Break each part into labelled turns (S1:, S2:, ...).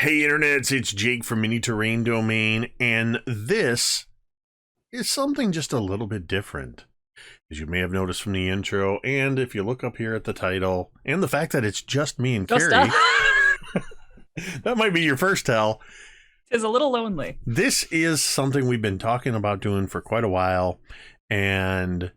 S1: Hey internets, it's Jake from Mini Terrain Domain, and this is something just a little bit different. As you may have noticed from the intro, and if you look up here at the title, and the fact that it's just me and Cari, that might be your first tell.
S2: It's a little lonely.
S1: This is something we've been talking about doing for quite a while, and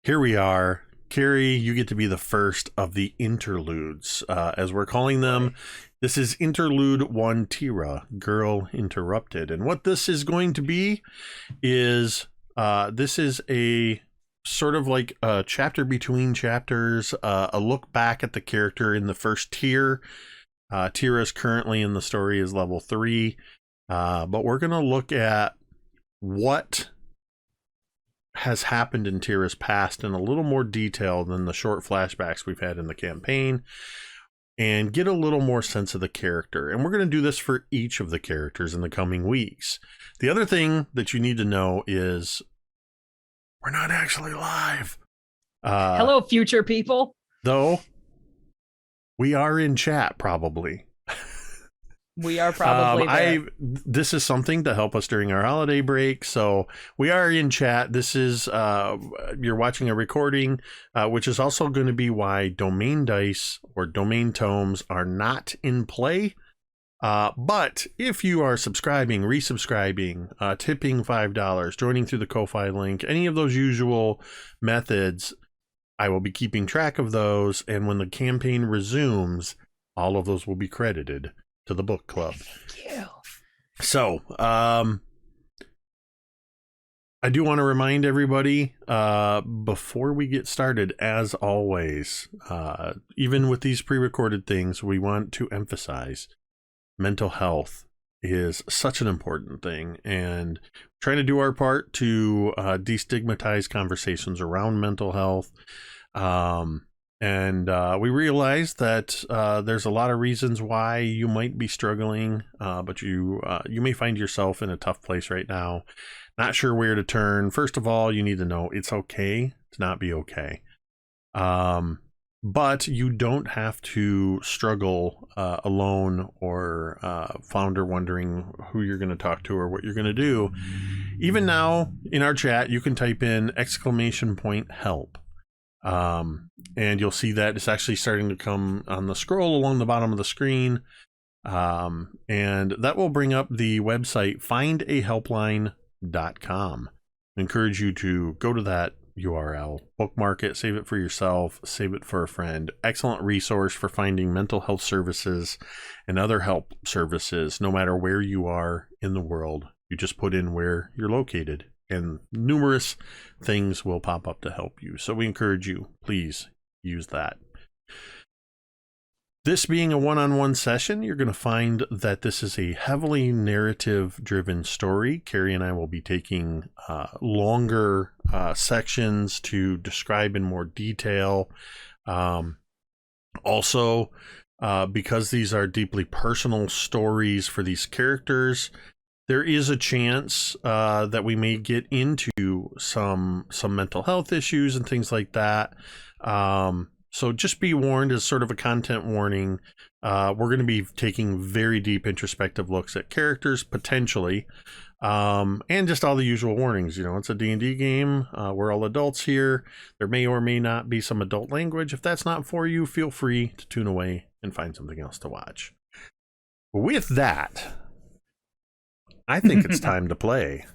S1: here we are. Cari, you get to be the first of the interludes, as we're calling them. This is Interlude 1 Teera, Girl Interrupted. And what this is going to be is, this is a sort of like a chapter between chapters, a look back at the character in the first tier. Teera is currently in the story is level 3, but we're going to look at what has happened in Teera's past in a little more detail than the short flashbacks we've had in the campaign, and get a little more sense of the character. And we're going to do this for each of the characters in the coming weeks. The other thing that you need to know is we're not actually live.
S2: Hello, future people.
S1: Though we are in chat, probably.
S2: We are probably there.
S1: This is something to help us during our holiday break, so we are in chat. This is you're watching a recording, which is also going to be why domain dice or domain tomes are not in play. But if you are subscribing, resubscribing, tipping $5, joining through the Ko-Fi link, any of those usual methods, I will be keeping track of those, and when the campaign resumes, all of those will be credited to the book club.
S2: Thank you.
S1: So, I do want to remind everybody, before we get started, as always, even with these pre-recorded things, we want to emphasize mental health is such an important thing, and trying to do our part to destigmatize conversations around mental health. And we realize that there's a lot of reasons why you might be struggling, but you may find yourself in a tough place right now, not sure where to turn. First of all, you need to know it's okay to not be okay. But you don't have to struggle alone or founder wondering who you're going to talk to or what you're going to do. Even now in our chat, you can type in !help. And you'll see that it's actually starting to come on the scroll along the bottom of the screen. And that will bring up the website findahelpline.com. I encourage you to go to that URL, bookmark it, save it for yourself, save it for a friend. Excellent resource for finding mental health services and other help services, no matter where you are in the world. You just put in where you're located, and numerous things will pop up to help you. So we encourage you, please use that. This being a one-on-one session, you're going to find that this is a heavily narrative-driven story. Cari and I will be taking longer sections to describe in more detail. Also, because these are deeply personal stories for these characters, there is a chance that we may get into some mental health issues and things like that. So just be warned, as sort of a content warning. We're going to be taking very deep introspective looks at characters, potentially, and just all the usual warnings. You know, it's a D&D game. We're all adults here. There may or may not be some adult language. If that's not for you, feel free to tune away and find something else to watch. With that, I think it's time to play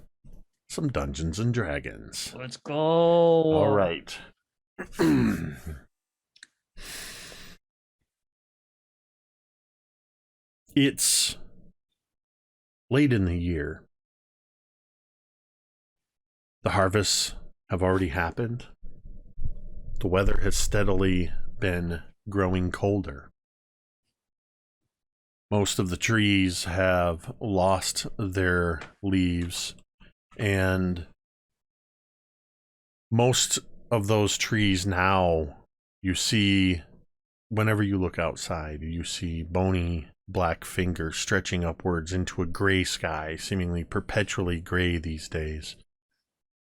S1: some Dungeons and Dragons.
S2: Let's go.
S1: All right. It's late in the year. The harvests have already happened. The weather has steadily been growing colder. Most of the trees have lost their leaves, and most of those trees now, you see, whenever you look outside, you see bony black fingers stretching upwards into a gray sky, seemingly perpetually gray these days.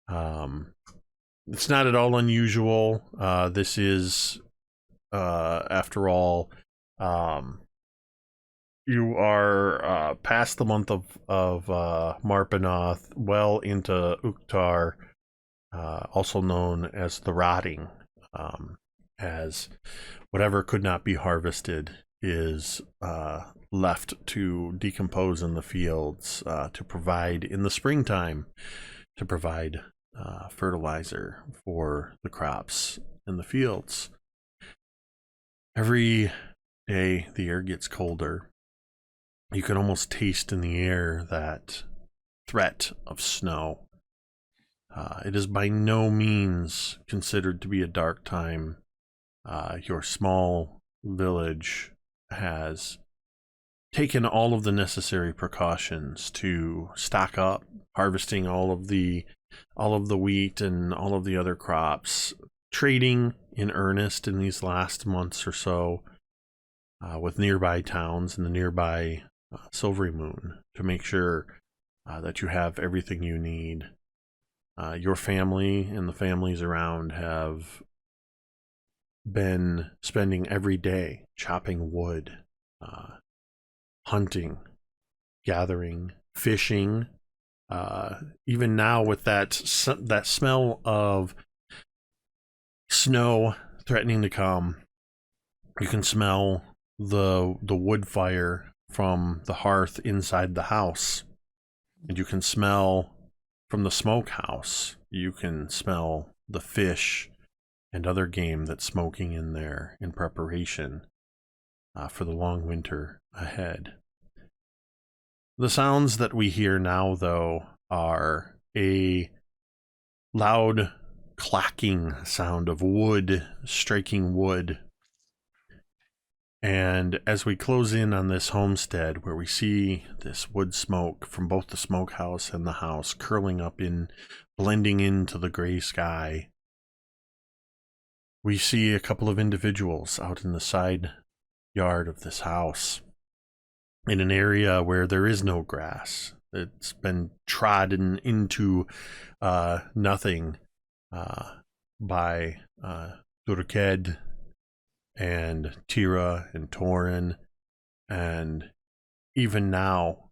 S1: It's not at all unusual. This is, after all, you are past the month of Marpenoth, well into Uktar, also known as the Rotting, as whatever could not be harvested is left to decompose in the fields to provide, in the springtime, to provide fertilizer for the crops in the fields. Every day the air gets colder. You can almost taste in the air that threat of snow. It is by no means considered to be a dark time. Your small village has taken all of the necessary precautions to stock up, harvesting all of the wheat and all of the other crops, trading in earnest in these last months or so with nearby towns and the nearby Silvery Moon to make sure that you have everything you need. Your family and the families around have been spending every day chopping wood, hunting, gathering, fishing. Even now, with that smell of snow threatening to come, you can smell the wood fire from the hearth inside the house, and you can smell from the smokehouse. You can smell the fish and other game that's smoking in there in preparation for the long winter ahead. The sounds that we hear now, though, are a loud clacking sound of wood striking wood. And as we close in on this homestead, where we see this wood smoke from both the smokehouse and the house curling up in, blending into the gray sky, we see a couple of individuals out in the side yard of this house, in an area where there is no grass. It's been trodden into nothing by Durked and Teera and Torin, and even now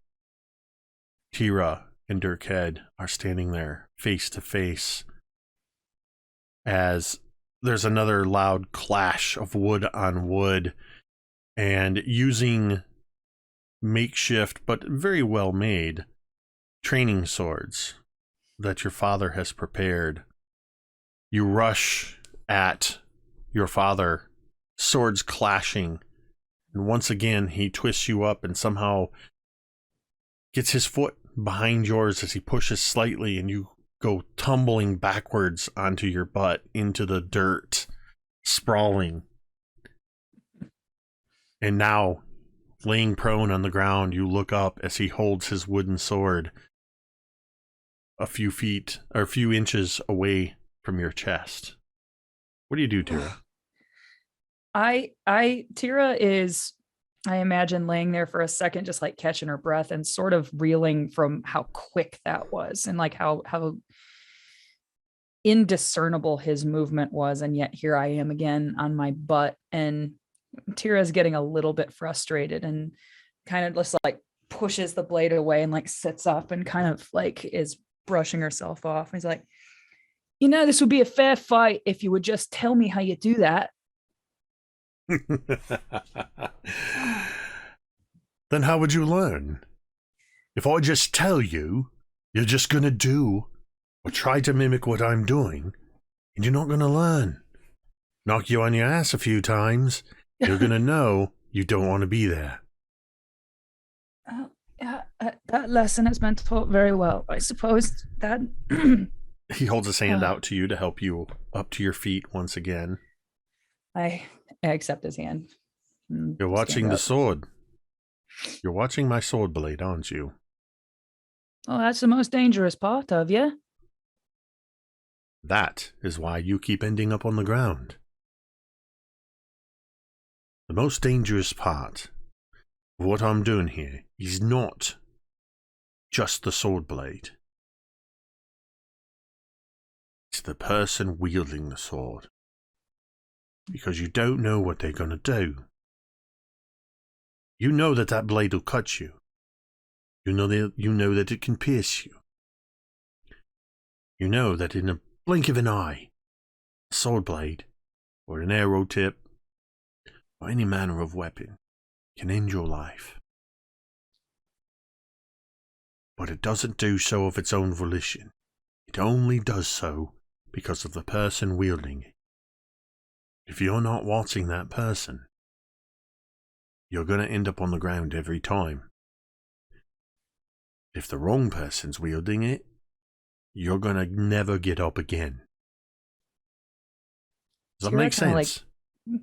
S1: Teera and Durked are standing there face to face as there's another loud clash of wood on wood, and using makeshift but very well made training swords that your father has prepared, you rush at your father, swords clashing, and once again he twists you up and somehow gets his foot behind yours as he pushes slightly, and you go tumbling backwards onto your butt into the dirt, sprawling. And now, laying prone on the ground, you look up as he holds his wooden sword a few feet or a few inches away from your chest. What do you do, Teera?
S2: Teera is, I imagine, laying there for a second, just like catching her breath and sort of reeling from how quick that was, and like how indiscernible his movement was. And yet here I am again on my butt, and Teera's getting a little bit frustrated and kind of just like pushes the blade away and like sits up and kind of like is brushing herself off. He's like, this would be a fair fight if you would just tell me how you do that.
S1: Then how would you learn? If I just tell you, you're just gonna do or try to mimic what I'm doing, and you're not gonna learn. Knock you on your ass a few times, you're gonna know you don't want to be there.
S2: That lesson has been taught very well. I suppose that...
S1: He holds his hand out to you to help you up to your feet once again.
S2: I accept his hand.
S1: You're watching the sword. You're watching my sword blade, aren't you?
S2: Oh, that's the most dangerous part of you.
S1: That is why you keep ending up on the ground. The most dangerous part of what I'm doing here is not just the sword blade. It's the person wielding the sword. Because you don't know what they're going to do. You know that blade will cut you. You know that it can pierce you. You know that in a blink of an eye, a sword blade, or an arrow tip, or any manner of weapon can end your life. But it doesn't do so of its own volition. It only does so because of the person wielding it. If you're not watching that person, you're going to end up on the ground every time. If the wrong person's wielding it, you're going to never get up again. Does that make sense?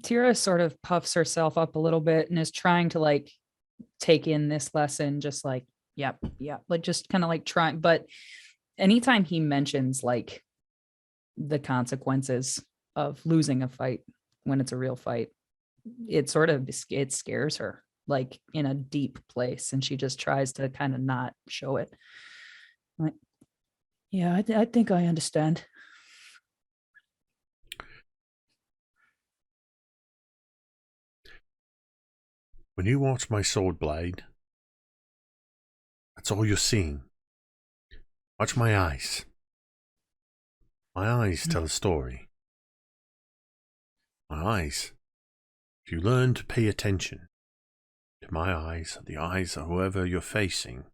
S2: Teera sort of puffs herself up a little bit and is trying to like take in this lesson, just like, yep, like just kind of like trying. But anytime he mentions like the consequences of losing a fight when it's a real fight, it scares her like in a deep place, and she just tries to kind of not show it. Like, yeah, I think I understand.
S1: When you watch my sword blade, that's all you're seeing. Watch my eyes. My eyes tell a story. My eyes. If you learn to pay attention to my eyes, the eyes of whoever you're facing,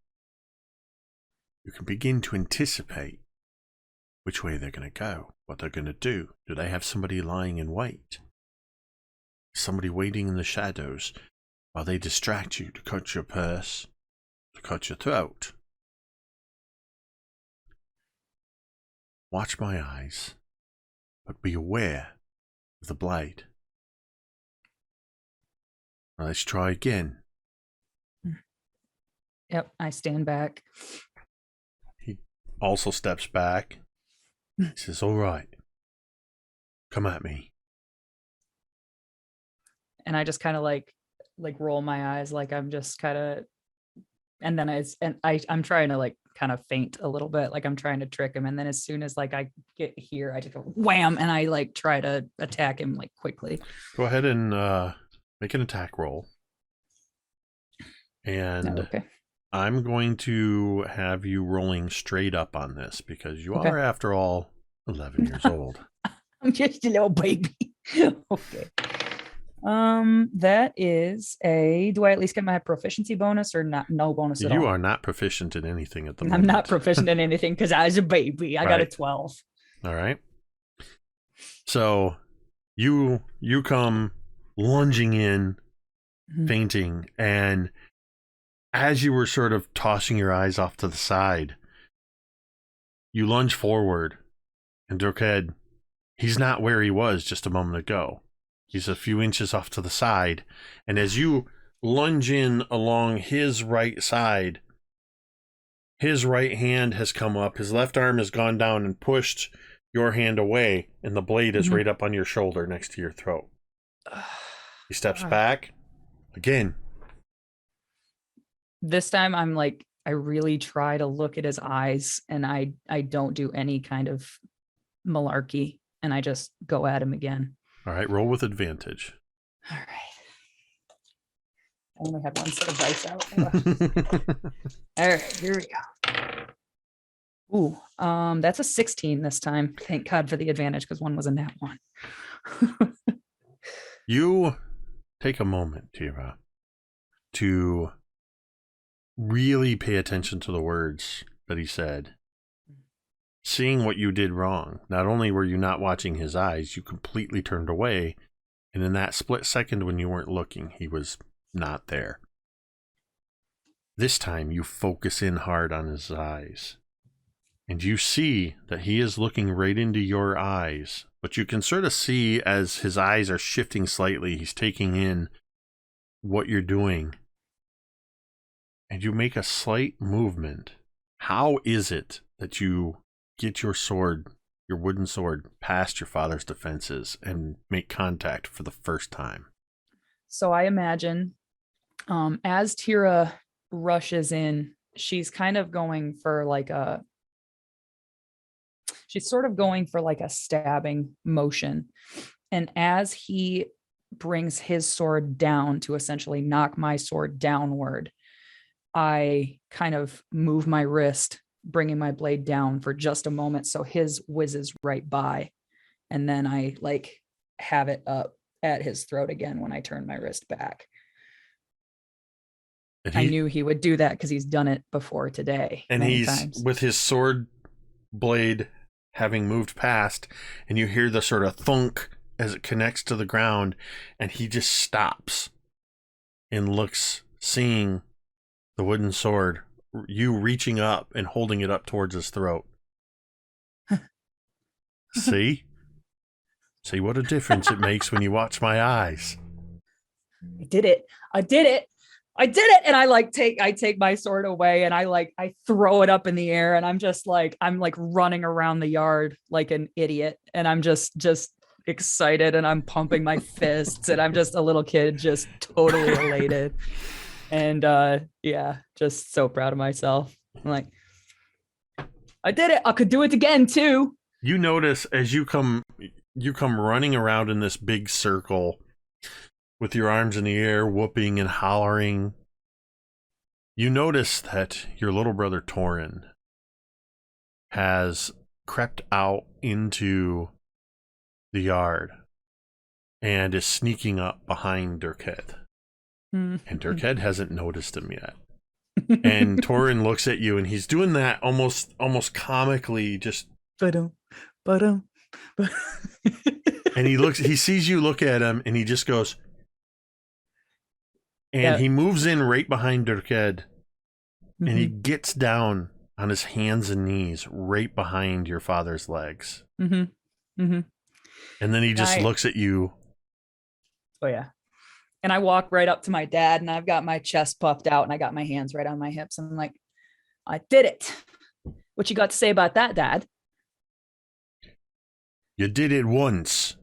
S1: you can begin to anticipate which way they're going to go, what they're going to do. Do they have somebody lying in wait? Somebody waiting in the shadows while they distract you to cut your purse, to cut your throat? Watch my eyes, but be aware of the blade. Now let's try again.
S2: Yep, I stand back.
S1: He also steps back. He says, all right, come at me.
S2: And I just kind of like roll my eyes, like I'm just kind of, and then I'm trying to like kind of feint a little bit, like I'm trying to trick him. And then as soon as like I get here, I just go wham, and I like try to attack him like quickly.
S1: Go ahead and make an attack roll. And
S2: okay.
S1: I'm going to have you rolling straight up on this because you are, after all, 11 years old.
S2: I'm just a little baby. Okay. That is do I at least get my proficiency bonus or not? No bonus at all?
S1: You are not proficient in anything at the moment.
S2: I'm not proficient in anything because I was a baby. I got a 12.
S1: All right. So you come lunging in, fainting, and as you were sort of tossing your eyes off to the side, you lunge forward, and Dorkhead, he's not where he was just a moment ago. He's a few inches off to the side, and as you lunge in along his right side, his right hand has come up, his left arm has gone down and pushed your hand away, and the blade is right up on your shoulder next to your throat. He steps back again.
S2: This time I'm like, I really try to look at his eyes, and I don't do any kind of malarkey, and I just go at him again.
S1: All right, roll with advantage.
S2: All right. I only have one set of dice out. All right, here we go. Ooh, that's a 16 this time. Thank God for the advantage, because one was a nat one.
S1: You take a moment, Teera, to really pay attention to the words that he said. Seeing what you did wrong, not only were you not watching his eyes, you completely turned away, and in that split second when you weren't looking, he was not there. This time you focus in hard on his eyes, and you see that he is looking right into your eyes, but you can sort of see as his eyes are shifting slightly, he's taking in what you're doing, and you make a slight movement. How is it that you get your sword, your wooden sword, past your father's defenses and make contact for the first time?
S2: So I imagine as Teera rushes in, she's kind of going for like she's sort of going for like a stabbing motion. And as he brings his sword down to essentially knock my sword downward, I kind of move my wrist, bringing my blade down for just a moment so his whizzes right by. And then I like have it up at his throat again when I turn my wrist back. I knew he would do that because he's done it before today.
S1: And
S2: many
S1: he's
S2: times.
S1: With his sword blade having moved past, and you hear the sort of thunk as it connects to the ground, and he just stops and looks, seeing the wooden sword, you reaching up and holding it up towards his throat. See what a difference it makes when you watch my eyes.
S2: I did it. And I take my sword away and I throw it up in the air, and I'm running around the yard like an idiot, and I'm just excited, and I'm pumping my fists, and I'm just a little kid, just totally elated. And just so proud of myself. I'm like, I did it. I could do it again too.
S1: You notice as you come running around in this big circle with your arms in the air, whooping and hollering. You notice that your little brother Torin has crept out into the yard and is sneaking up behind Dirkhead. And Dirkhead hasn't noticed him yet. And Torin looks at you, and he's doing that almost comically, just
S2: and
S1: he sees you look at him, and he just goes, and he moves in right behind Dirkhead, and he gets down on his hands and knees right behind your father's legs. And then he just looks at you.
S2: Oh yeah. And I walk right up to my dad, and I've got my chest puffed out, and I got my hands right on my hips. And I'm like, I did it. What you got to say about that, Dad?
S1: You did it once.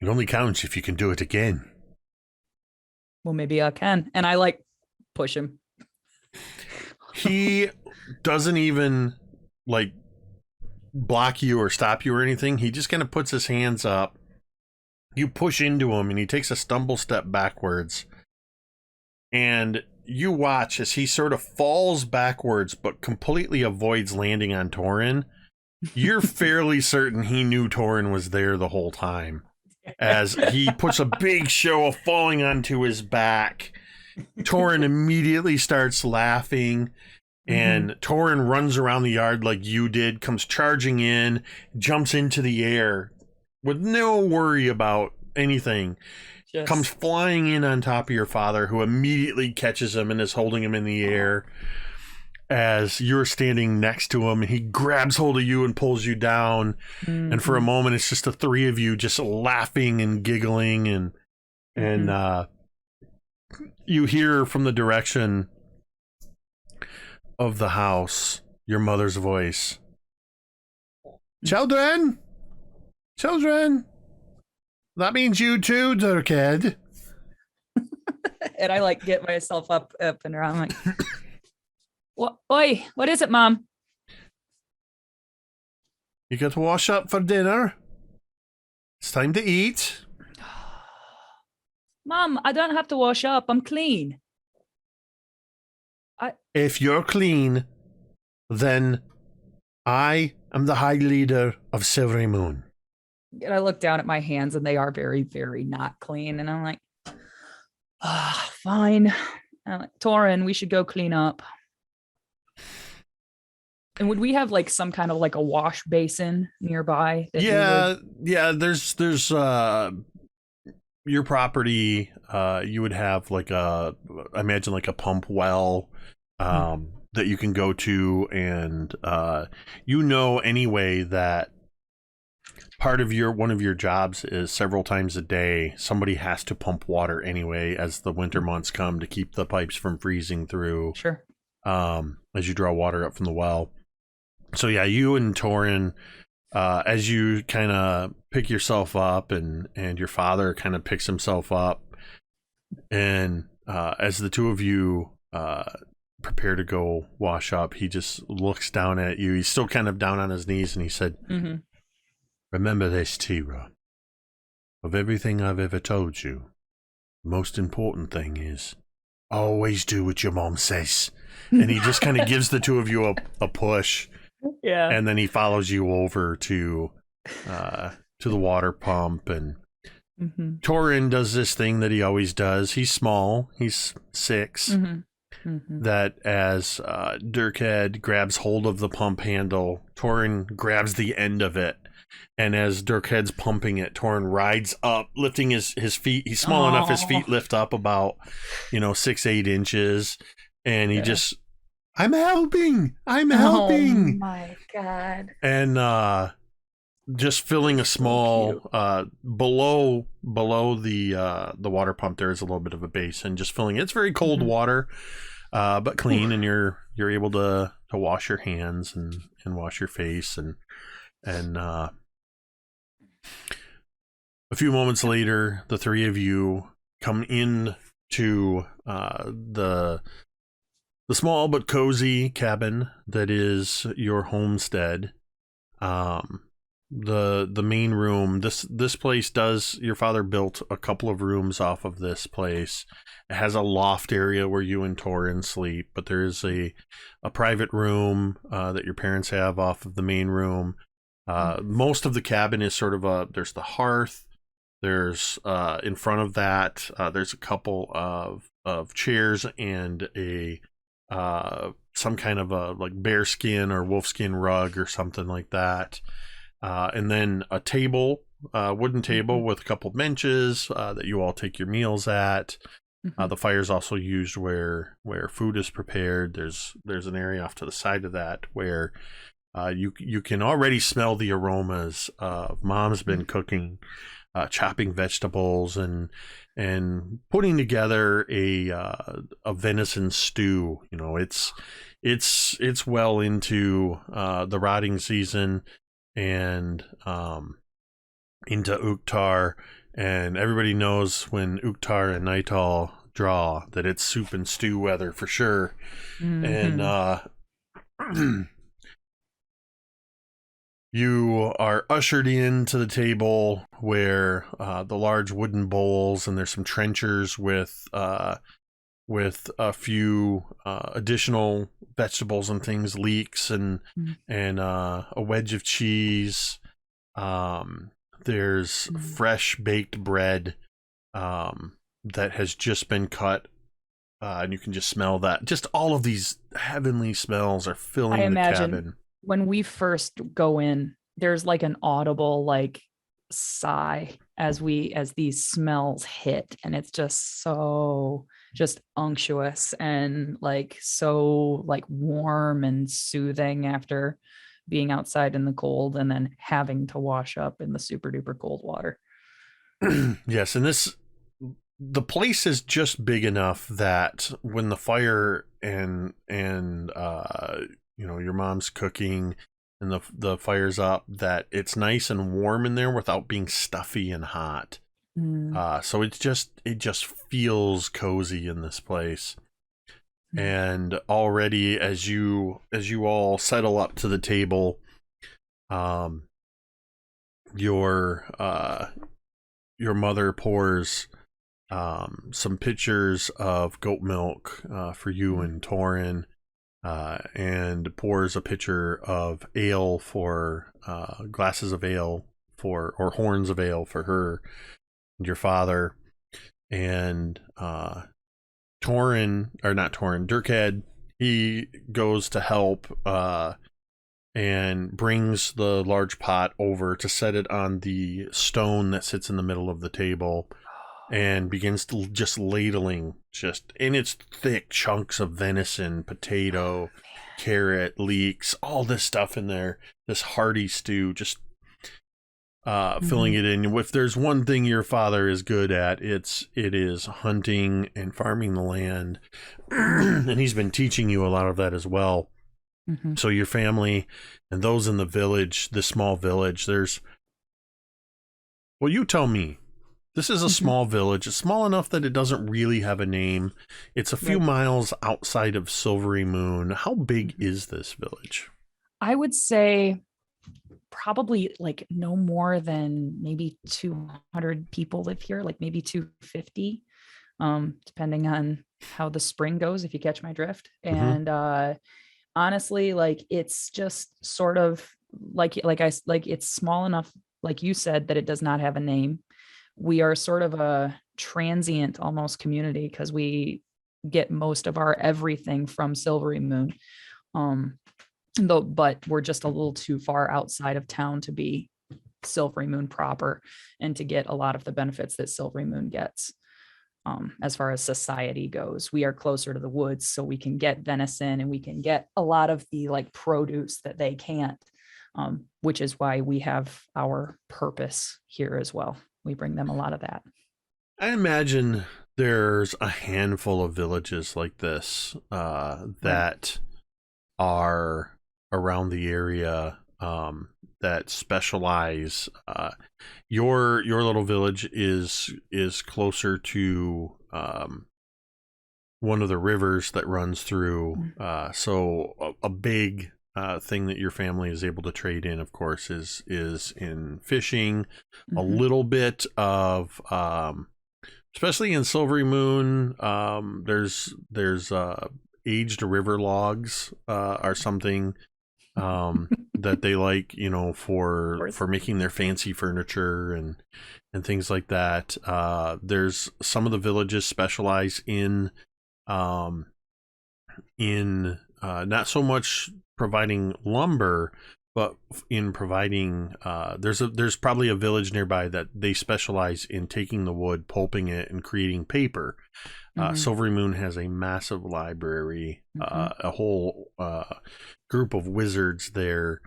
S1: It only counts if you can do it again.
S2: Well, maybe I can. And I push him.
S1: He doesn't even block you or stop you or anything. He just kind of puts his hands up. You push into him, and he takes a stumble step backwards. And you watch as he sort of falls backwards, but completely avoids landing on Torin. You're fairly certain he knew Torin was there the whole time, as he puts a big show of falling onto his back. Torin immediately starts laughing, and Torin runs around the yard like you did, comes charging in, jumps into the air with no worry about anything. Comes flying in on top of your father, who immediately catches him and is holding him in the air as you're standing next to him, and he grabs hold of you and pulls you down. And for a moment, it's just the three of you just laughing and giggling, and you hear from the direction of the house your mother's voice. Children, that means you too, Dirkhead.
S2: And I get myself up and around, like, what? Oi, what is it, Mom?
S1: You got to wash up for dinner. It's time to eat.
S2: Mom, I don't have to wash up. I'm clean.
S1: If you're clean, then I am the High Leader of Silvery Moon.
S2: And I look down at my hands, and they are very, very not clean. And I'm like, fine. I'm like, Torin, we should go clean up. And would we have some kind of a wash basin nearby?
S1: Yeah. There's your property. You would have I imagine a pump well that you can go to, and anyway that part of one of your jobs is several times a day somebody has to pump water anyway as the winter months come to keep the pipes from freezing through.
S2: Sure.
S1: As you draw water up from the well. So yeah, you and Torin, as you kind of pick yourself up, and your father kind of picks himself up, and as the two of you prepare to go wash up, he just looks down at you. He's still kind of down on his knees, and he said, Remember this, Teera. of everything I've ever told you, the most important thing is always do what your mom says. And he just kind of gives the two of you a push.
S2: Yeah.
S1: And then he follows you over to the water pump. And Torin does this thing that he always does. He's small. He's 6. That as Dirkhead grabs hold of the pump handle, Torin grabs the end of it. And as Dirkhead's pumping it, Torin rides up, lifting his feet. He's small enough, his feet lift up about, 6-8 inches. And he just, I'm helping. Oh
S2: my God.
S1: And just filling a small, below the water pump, there is a little bit of a basin. Just filling it. It's very cold water, but clean. And you're able to wash your hands and wash your face. And a few moments later, the three of you come in to the small but cozy cabin that is your homestead. The main room. This place does. Your father built a couple of rooms off of this place. It has a loft area where you and Torin sleep, but there is a private room that your parents have off of the main room. Most of the cabin is sort of there's the hearth. There's in front of that there's a couple of chairs and a some kind of a like bearskin or wolfskin rug or something like that. And then a table, wooden table with a couple benches that you all take your meals at. The fire is also used where food is prepared. There's an area off to the side of that where you can already smell the aromas of Mom's been cooking, chopping vegetables and putting together a venison stew. It's well into the rotting season and into Uktar, and everybody knows when Uktar and Nightal draw that it's soup and stew weather for sure. And you are ushered into the table where the large wooden bowls, and there's some trenchers with a few additional vegetables and things, leeks and a wedge of cheese. There's fresh baked bread that has just been cut, and you can just smell that. Just all of these heavenly smells are filling the cabin.
S2: When we first go in, there's like an audible like sigh as these smells hit, and it's just so unctuous and like so like warm and soothing after being outside in the cold and then having to wash up in the super duper cold water.
S1: Yes, and the place is just big enough that when the fire and your mom's cooking and the fire's up, that it's nice and warm in there without being stuffy and hot. So it just feels cozy in this place. And already as you all settle up to the table, your mother pours some pitchers of goat milk for you and Torin, and pours a pitcher of ale for glasses of ale or horns of ale for her and your father. And Dirkhead, he goes to help and brings the large pot over to set it on the stone that sits in the middle of the table, and begins to just ladling and it's thick chunks of venison, potato, carrot, leeks, all this stuff in there, this hearty stew, just filling it in. If there's one thing your father is good at, it is hunting and farming the land. And he's been teaching you a lot of that as well. So your family and those in the village, this small village, you tell me. This is a small village. It's small enough that it doesn't really have a name. It's a few miles outside of Silvery Moon. How big is this village?
S2: I would say probably like no more than maybe 200 people live here, like maybe 250, depending on how the spring goes, if you catch my drift.
S1: Hmm.
S2: And honestly, like it's just sort of like it's small enough, like you said, that it does not have a name. We are sort of a transient almost community because we get most of our everything from Silvery Moon. Um, though, but we're just a little too far outside of town to be Silvery Moon proper and to get a lot of the benefits that Silvery Moon gets. As far as society goes, we are closer to the woods, so we can get venison and we can get a lot of the like produce that they can't, which is why we have our purpose here as well. We bring them a lot of that.
S1: I imagine there's a handful of villages like this
S2: Right.
S1: that are around the area that specialize. Your little village is closer to one of the rivers that runs through. So a big thing that your family is able to trade in, of course, is in fishing. A
S2: Mm-hmm.
S1: little bit of especially in Silvery Moon, there's aged river logs are something that they like,
S2: Of course.
S1: for making their fancy furniture and things like that. There's some of the villages specialize um, in not so much providing lumber, but in providing. There's probably a village nearby that they specialize in taking the wood, pulping it, and creating paper.
S2: Mm-hmm.
S1: Silvery Moon has a massive library,
S2: Mm-hmm.
S1: a whole group of wizards there.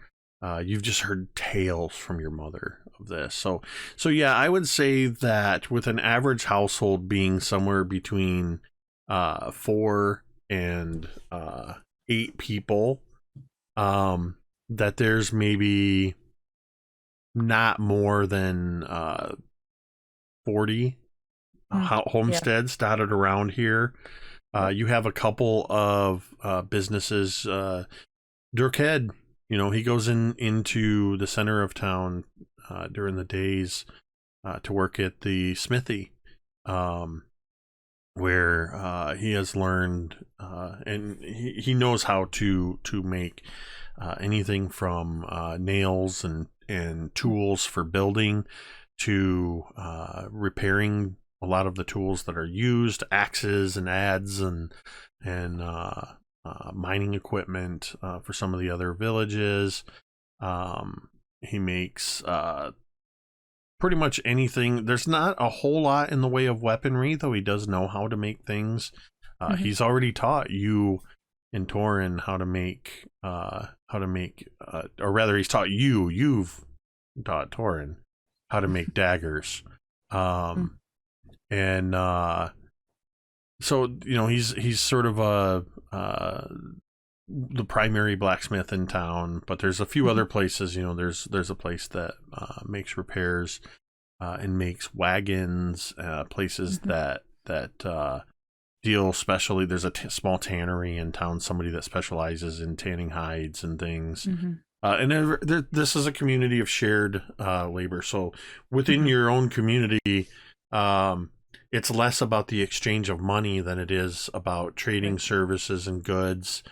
S1: You've just heard tales from your mother of this. So yeah, I would say that with an average household being somewhere between 4 and 8 people, that there's maybe not more than 40
S2: Yeah.
S1: homesteads dotted around here.
S2: Yep.
S1: You have a couple of businesses. Dirkhead, he goes into the center of town during the days to work at the smithy, um, where he has learned and he knows how to make anything from nails and tools for building to repairing a lot of the tools that are used, axes and adze and mining equipment for some of the other villages. He makes pretty much anything. There's not a whole lot in the way of weaponry, though he does know how to make things.
S2: Mm-hmm.
S1: He's already taught you in Torin or rather, he's taught you. You've taught Torin how to make daggers. Um, and so he's sort of the primary blacksmith in town, but there's a few
S2: Mm-hmm.
S1: other places. There's a place that makes repairs and makes wagons. Places
S2: Mm-hmm.
S1: that deal specially. There's a small tannery in town. Somebody that specializes in tanning hides and things.
S2: Mm-hmm.
S1: And this is a community of shared labor. So within
S2: Mm-hmm.
S1: your own community, it's less about the exchange of money than it is about trading
S2: Right.
S1: services and goods.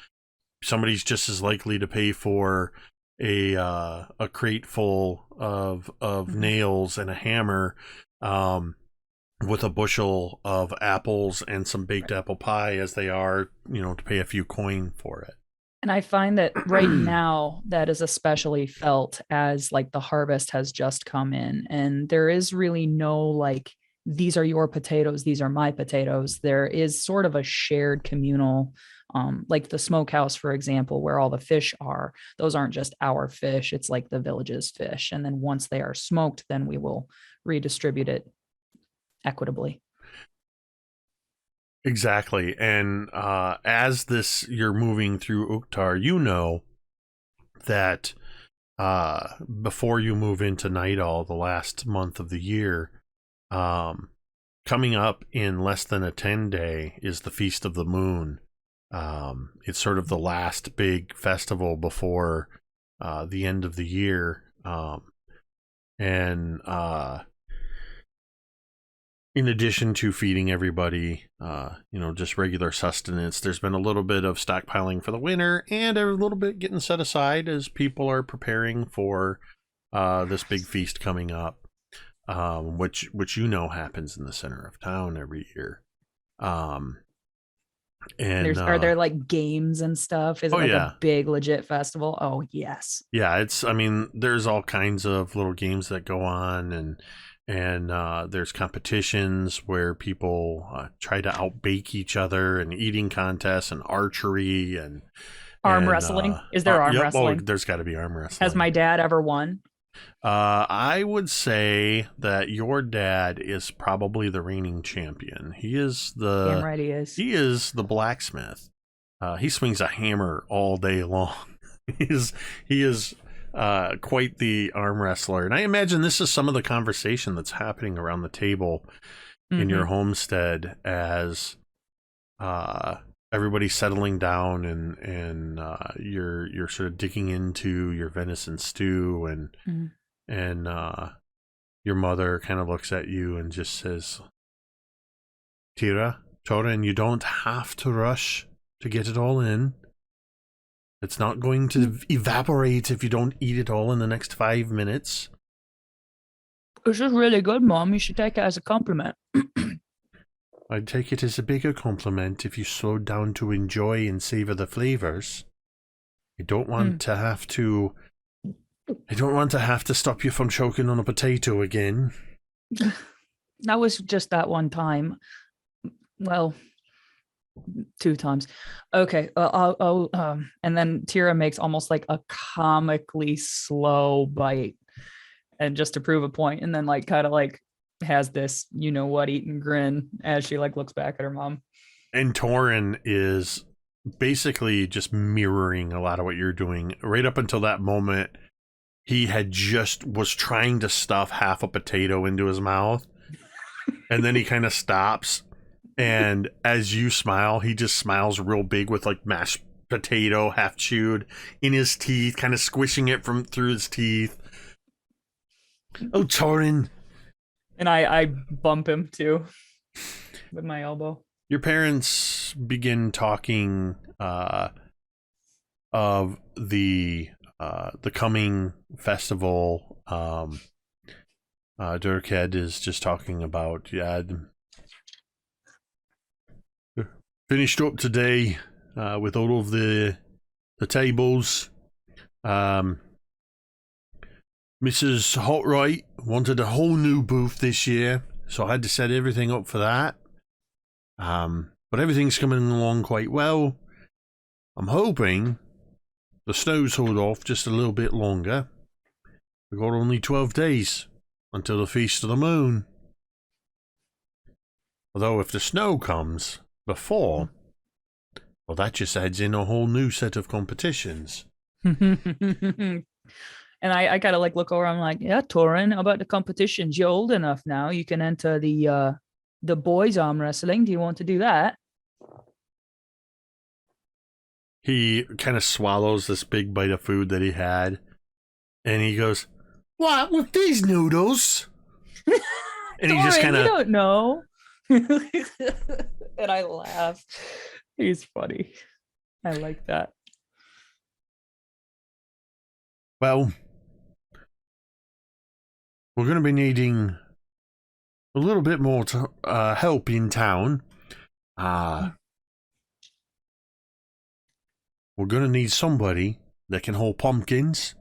S1: Somebody's just as likely to pay for a crate full of
S2: Mm-hmm.
S1: nails and a hammer, um, with a bushel of apples and some baked
S2: Right.
S1: apple pie as they are, to pay a few coin for
S2: And I find that right
S1: it.
S2: now that is especially felt as like the harvest has just come in and there is really no like these are your potatoes, these are my potatoes. There is sort of a shared communal like the smokehouse, for example, where all the fish are, those aren't just our fish, it's like the village's fish. And then once they are smoked, then we will redistribute it equitably.
S1: Exactly. And as you're moving through Uktar, that before you move into Nightall, the last month of the year, um, coming up in less than a 10-day is the Feast of the Moon. It's sort of the last big festival before the end of the year. And in addition to feeding everybody, just regular sustenance, there's been a little bit of stockpiling for the winter and a little bit getting set aside as people are preparing for this big feast coming up, which happens in the center of town every year. And
S2: Are there like games and stuff? Is it like a big legit festival? Oh yes.
S1: Yeah, there's all kinds of little games that go on, and there's competitions where people try to outbake each other, and eating contests and archery and
S2: arm wrestling. Is there arm wrestling?
S1: Oh, there's got to be arm wrestling.
S2: Has my dad ever won?
S1: I would say that your dad is probably the reigning champion. He is
S2: Damn right he is.
S1: He is the blacksmith. He swings a hammer all day long. he is quite the arm wrestler. And I imagine this is some of the conversation that's happening around the table in your homestead as everybody's settling down and you're sort of digging into your venison stew and your mother kind of looks at you and just says, Teera, Torin, you don't have to rush to get it all in. It's not going to evaporate if you don't eat it all in the next 5 minutes.
S2: This is really good, Mom. You should take it as a compliment.
S1: I'd take it as a bigger compliment if you slowed down to enjoy and savor the flavors. I don't want to have to stop you from choking on a potato again.
S2: That was just that one time. Well, 2 times. Okay. And then Teera makes almost like a comically slow bite, and just to prove a point, and then like kind of like has this eating grin as she like looks back at her mom.
S1: And Torin is basically just mirroring a lot of what you're doing. Right up until that moment, he had was trying to stuff half a potato into his mouth, and then he kind of stops. And as you smile, he just smiles real big with like mashed potato half chewed in his teeth, kind of squishing it through his teeth. Oh, Torin.
S2: And I bump him too with my elbow.
S1: Your parents begin talking of the coming festival. Durkhead is just talking about finished up today with all of the tables. Mrs. Hotright wanted a whole new booth this year, so I had to set everything up for that. But everything's coming along quite well. I'm hoping the snows hold off just a little bit longer. We've got only 12 days until the Feast of the Moon. Although if the snow comes before, well, that just adds in a whole new set of competitions.
S2: And I gotta like look over. I'm like, yeah, Torin, how about the competitions? You're old enough now. You can enter the boys arm wrestling. Do you want to do that?
S1: He kind of swallows this big bite of food that he had, and he goes, "What with these noodles?" And
S2: Torin,
S1: he just kind of,
S2: you don't know. And I laugh. He's funny. I like that.
S1: Well, we're going to be needing a little bit more help in town. We're going to need somebody that can hold pumpkins,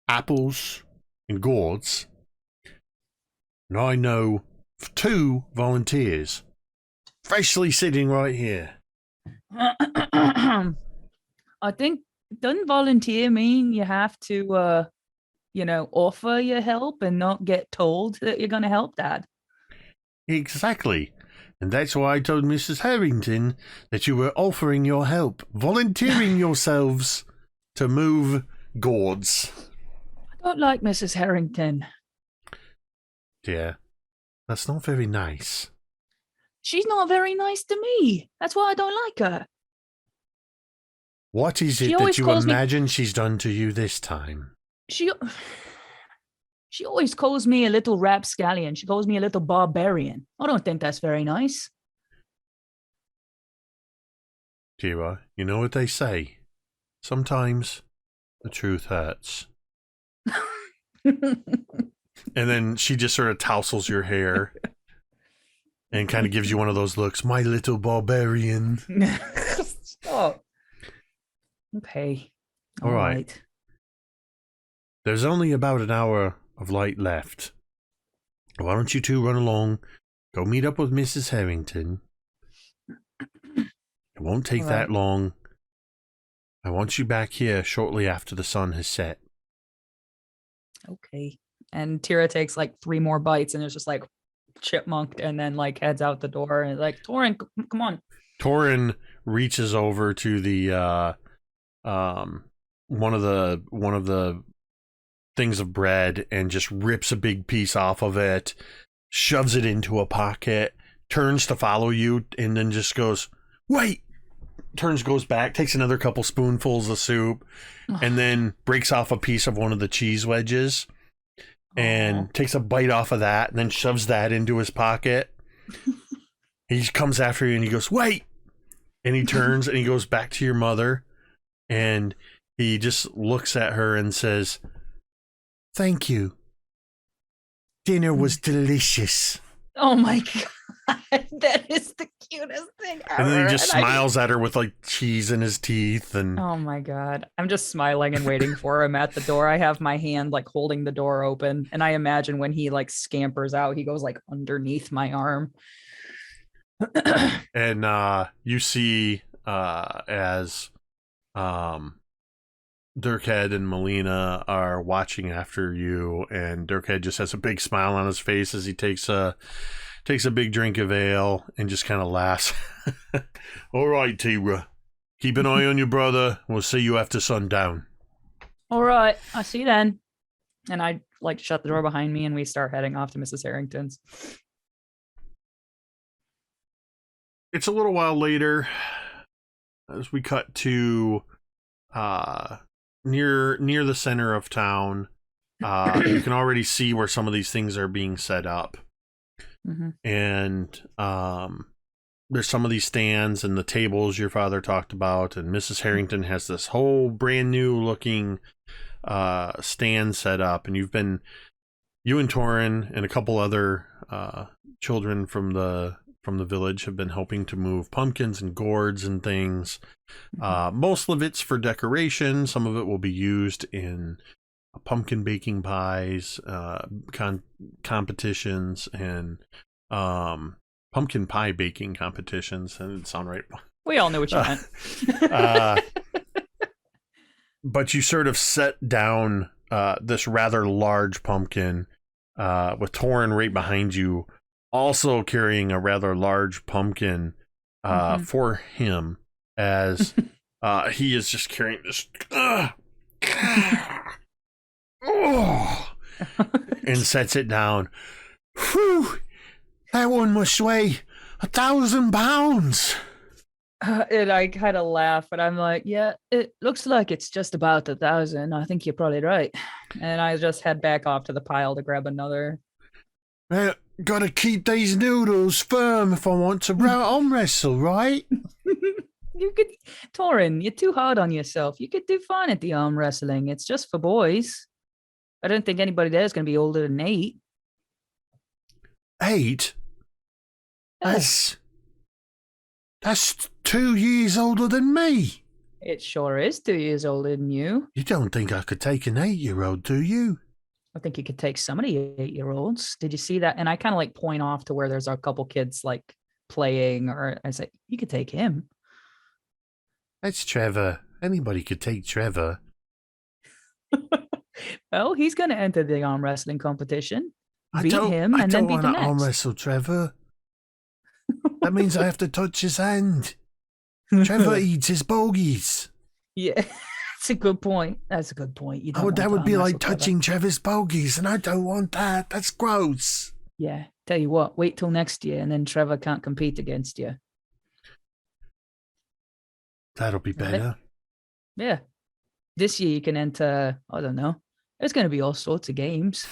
S1: apples, and gourds. And I know 2 volunteers, freshly sitting right here.
S2: I think, doesn't volunteer mean you have to, offer your help and not get told that you're going to help, Dad?
S1: Exactly. And that's why I told Mrs. Harrington that you were offering your help, volunteering yourselves to move gourds.
S2: I don't like Mrs. Harrington.
S1: Dear, that's not very nice.
S2: She's not very nice to me. That's why I don't like her.
S1: What is it that you imagine she's done to you this time?
S2: She always calls me a little rapscallion. She calls me a little barbarian. I don't think that's very nice.
S1: Teera, you know what they say. Sometimes the truth hurts. And then she just sort of tousles your hair and kind of gives you one of those looks, my little barbarian.
S2: Stop. Okay.
S1: All right. There's only about an hour of light left. Why don't you two run along, go meet up with Mrs. Harrington. It won't take that long. I want you back here shortly after the sun has set.
S2: Okay. And Teera takes like 3 more bites and is just like chipmunked and then like heads out the door and like, Torin, come on.
S1: Torin reaches over to the one of the things of bread and just rips a big piece off of it, shoves it into a pocket, turns to follow you, and then just goes, wait! Turns, goes back, takes another couple spoonfuls of soup, and then breaks off a piece of one of the cheese wedges and takes a bite off of that and then shoves that into his pocket. He comes after you and he goes, wait! And he turns and he goes back to your mother and he just looks at her and says, thank you. Dinner was delicious.
S2: Oh my God. That is the cutest thing ever.
S1: And then he just smiles at her with like cheese in his teeth. And
S2: oh my God. I'm just smiling and waiting for him at the door. I have my hand like holding the door open. And I imagine when he like scampers out, he goes like underneath my arm.
S1: And you see as Dirkhead and Melina are watching after you, and Dirkhead just has a big smile on his face as he takes a big drink of ale and just kind of laughs. All right, Teera. Keep an eye on your brother. We'll see you after sundown.
S2: All right. I see you then. And I like shut the door behind me and we start heading off to Mrs. Harrington's.
S1: It's a little while later as we cut to near the center of town. You can already see where some of these things are being set up.
S2: Mm-hmm.
S1: And there's some of these stands and the tables your father talked about, and Mrs. Harrington has this whole brand new looking stand set up, and you and Torin and a couple other children from the village have been helping to move pumpkins and gourds and things. Most of it's for decoration. Some of it will be used in pumpkin baking pies, competitions, and pumpkin pie baking competitions. That didn't sound right.
S2: We all knew what you meant.
S1: But you sort of set down this rather large pumpkin with Torin right behind you, also carrying a rather large pumpkin for him, as he is just carrying this and sets it down. Whew, that one must weigh 1,000 pounds.
S2: And I kind of laugh, but I'm like, yeah, it looks like it's just about 1,000. I think you're probably right. And I just head back off to the pile to grab another.
S1: Gotta keep these noodles firm if I want to arm wrestle, right?
S2: You could, Torin, you're too hard on yourself. You could do fine at the arm wrestling. It's just for boys. I don't think anybody there is going to be older than 8.
S1: 8? That's 2 years older than me.
S2: It sure is 2 years older than you.
S1: You don't think I could take an 8-year-old, do you?
S2: I think you could take some of the 8-year-olds. Did you see that? And I kind of like point off to where there's a couple kids like playing, or I say, you could take him.
S1: That's Trevor. Anybody could take Trevor.
S2: Well, he's going to enter the arm wrestling competition.
S1: I
S2: Beat him and then beat the
S1: don't want
S2: next.
S1: to arm wrestle Trevor. That means I have to touch his hand. Trevor eats his bogies.
S2: Yeah, that's a good point. That's a good point. You don't want
S1: That
S2: to
S1: would be
S2: arm
S1: like
S2: wrestle Trevor.
S1: touching Trevor's bogies, and I don't want that. That's gross.
S2: Yeah, tell you what, wait till next year, and then Trevor can't compete against you.
S1: That'll be better.
S2: Yeah. This year you can enter, I don't know. There's going to be all sorts of games.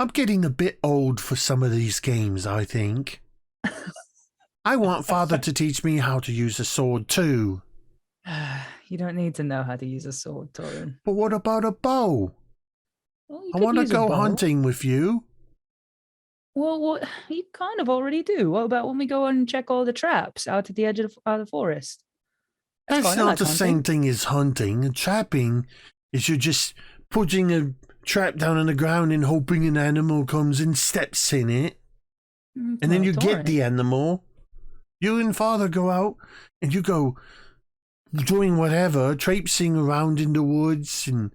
S1: I'm getting a bit old for some of these games, I think. I want Father to teach me how to use a sword too.
S2: You don't need to know how to use a sword, Torin.
S1: But what about a bow?
S2: Well, you
S1: I
S2: could
S1: want to
S2: use a
S1: go
S2: bow.
S1: hunting with you.
S2: Well, what you kind of already do. What about when we go and check all the traps out at the edge of the forest? That's
S1: That's
S2: kind of
S1: not
S2: like
S1: the same
S2: hunting.
S1: thing as hunting. And trapping is you're just putting a trap down on the ground and hoping an animal comes and steps in it. And then
S2: Well,
S1: you get
S2: Torin.
S1: the animal. You and Father go out and you go doing whatever, traipsing around in the woods and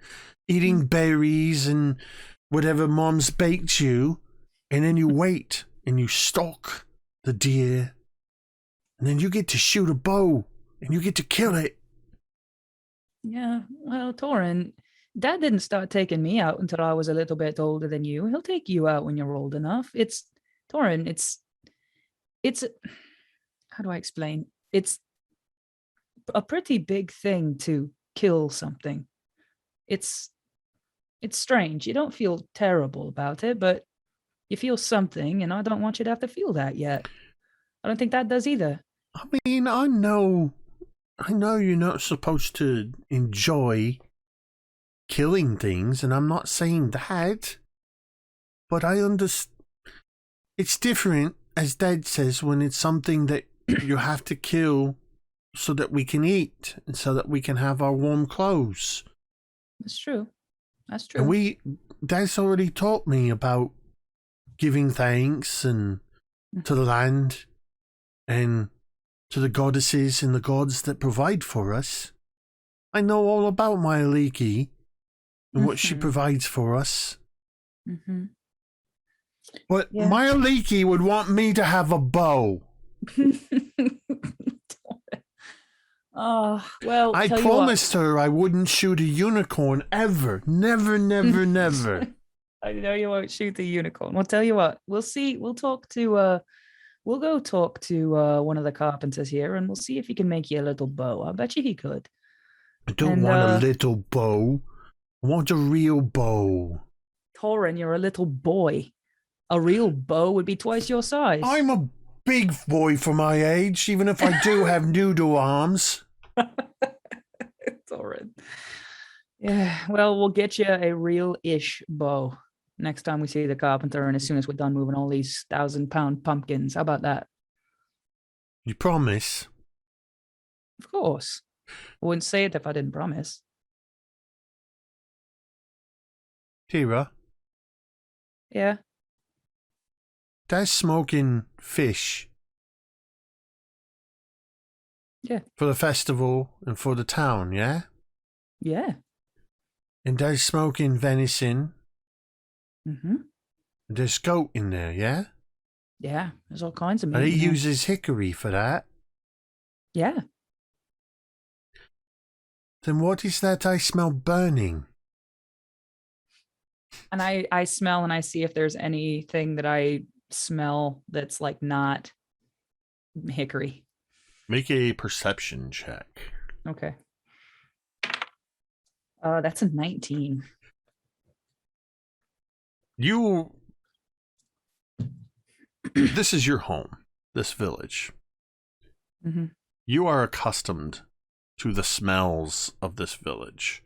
S1: eating berries and whatever Mom's baked you. And then you wait and you stalk the deer. And then you get to shoot a bow and you get to kill it.
S2: Yeah, well, Torin, Dad didn't start taking me out until I was a little bit older than you. He'll take you out when you're old enough. It's Torin. It's how do I explain? It's a pretty big thing to kill something. It's it's strange. You don't feel terrible about it, but you feel something, and I don't want you to have to feel that yet. I don't think Dad does either.
S1: I mean, I know you're not supposed to enjoy killing things, and I'm not saying that, but I understand. It's different, as Dad says, when it's something that you have to kill so that we can eat and so that we can have our warm clothes.
S2: That's true. That's true.
S1: And Dad's already taught me about giving thanks and to the land and to the goddesses and the gods that provide for us. I know all about Milakovic and what she provides for us.
S2: Mm-hmm.
S1: But
S2: Yeah.
S1: Milakovic would want me to have a bow.
S2: Oh, well,
S1: I promised her I wouldn't shoot a unicorn ever. Never, never, never.
S2: I know you won't shoot the unicorn. Well, tell you what, we'll see. We'll go talk to one of the carpenters here, and we'll see if he can make you a little bow. I bet you he could.
S1: I don't want a little bow. I want a real bow.
S2: Torin, you're a little boy. A real bow would be twice your size.
S1: I'm a big boy for my age, even if I do have noodle arms.
S2: Torin. Yeah, well, we'll get you a real-ish bow next time we see the carpenter, and as soon as we're done moving all these 1,000-pound pumpkins. How about that?
S1: You promise?
S2: Of course. I wouldn't say it if I didn't promise.
S1: Teera?
S2: Yeah.
S1: Dad's smoking fish.
S2: Yeah.
S1: For the festival and for the town, yeah?
S2: Yeah.
S1: And Dad's smoking venison.
S2: Mm-hmm.
S1: There's goat in there, yeah?
S2: Yeah, there's all kinds of meat.
S1: And he
S2: in there.
S1: uses hickory for that.
S2: Yeah.
S1: Then what is that I smell burning?
S2: And I smell and I see if there's anything that I smell that's like not hickory.
S1: Make a perception check.
S2: Okay. That's a 19.
S1: This is your home, this village.
S2: Mm-hmm.
S1: You are accustomed to the smells of this village.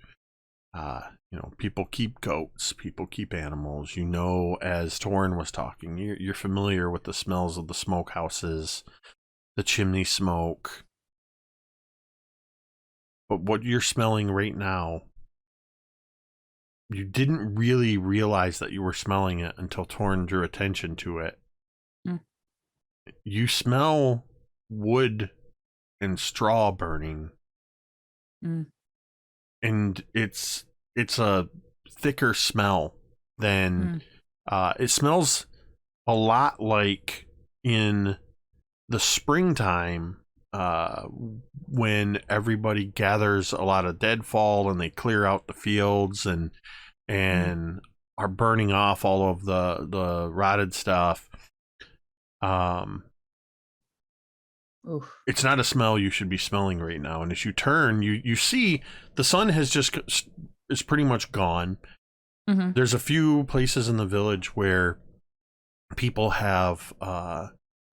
S1: People keep goats, people keep animals. As Torin was talking, you're familiar with the smells of the smokehouses, the chimney smoke. But what you're smelling right now, you didn't really realize that you were smelling it until Torin drew attention to it.
S2: Mm.
S1: You smell wood and straw burning.
S2: Mm.
S1: And it's a thicker smell than it smells a lot like in the springtime when everybody gathers a lot of deadfall and they clear out the fields and are burning off all of the rotted stuff.
S2: Oof.
S1: It's not a smell you should be smelling right now. And as you turn, you see the sun is pretty much gone.
S2: Mm-hmm.
S1: There's a few places in the village where people have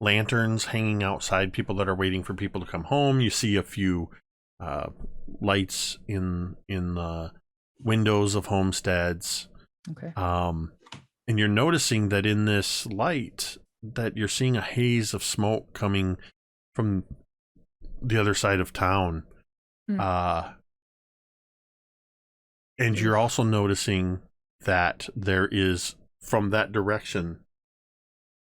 S1: lanterns hanging outside, people that are waiting for people to come home. You see a few uh, lights in the windows of homesteads.
S2: Okay.
S1: And you're noticing that in this light that you're seeing a haze of smoke coming from the other side of town.
S2: Mm.
S1: And you're also noticing that there is, from that direction,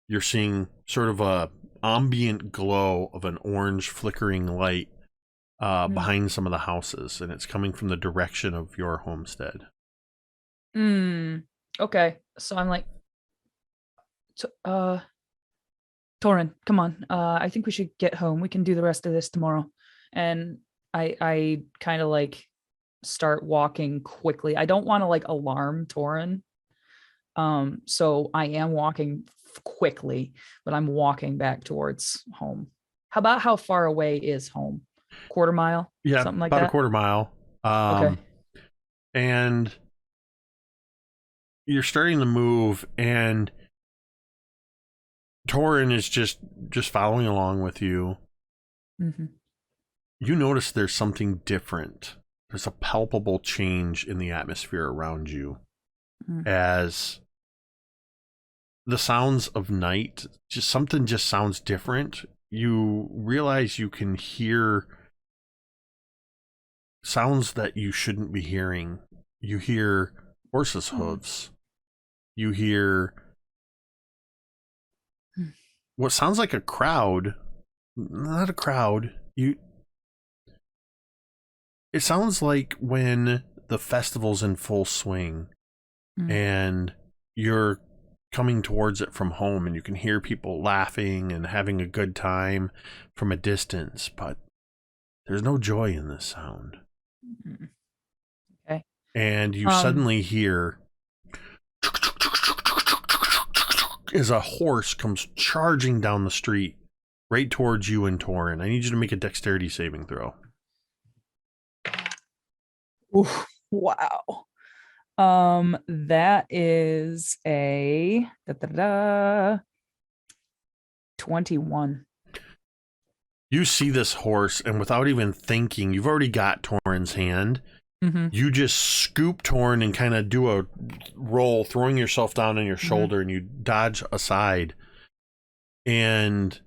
S1: you're seeing sort of a ambient glow of an orange flickering light behind some of the houses, and it's coming from the direction of your homestead.
S2: Okay. So I'm like, Torin, come on. I think we should get home. We can do the rest of this tomorrow. And I kind of like start walking quickly. I don't want to like alarm Torin. So I am walking quickly, but I'm walking back towards home. How about how far away is home? Quarter mile?
S1: Yeah,
S2: Something like
S1: about a
S2: that?
S1: quarter mile.
S2: Okay.
S1: And you're starting to move, and Torin is just following along with you.
S2: Mm-hmm.
S1: You notice there's something different. There's a palpable change in the atmosphere around you as the sounds of night, just something just sounds different. You realize you can hear sounds that you shouldn't be hearing. You hear horses' hooves. You hear what sounds like a crowd. Not a crowd. It sounds like when the festival's in full swing and you're coming towards it from home, and you can hear people laughing and having a good time from a distance, but there's no joy in this sound.
S2: Okay.
S1: And you suddenly hear as a horse comes charging down the street right towards you and Torin. I need you to make a dexterity saving throw.
S2: Oof, wow. That is a 21.
S1: You see this horse, and without even thinking, you've already got Torin's hand.
S2: Mm-hmm.
S1: You just scoop Torin and kind of do a roll, throwing yourself down on your shoulder, and you dodge aside. And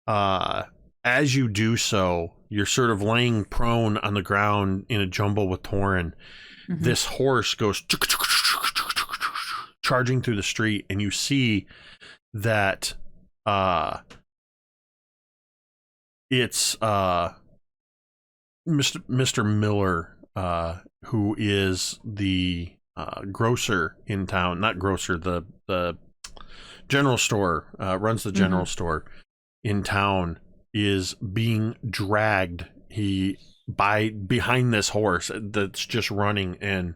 S1: as you do so, you're sort of laying prone on the ground in a jumble with Torin. This horse goes charging through the street, and you see that it's Mr. Miller, who is the grocer in town. Not grocer, the general store, runs the general store in town, is being dragged behind this horse that's just running, and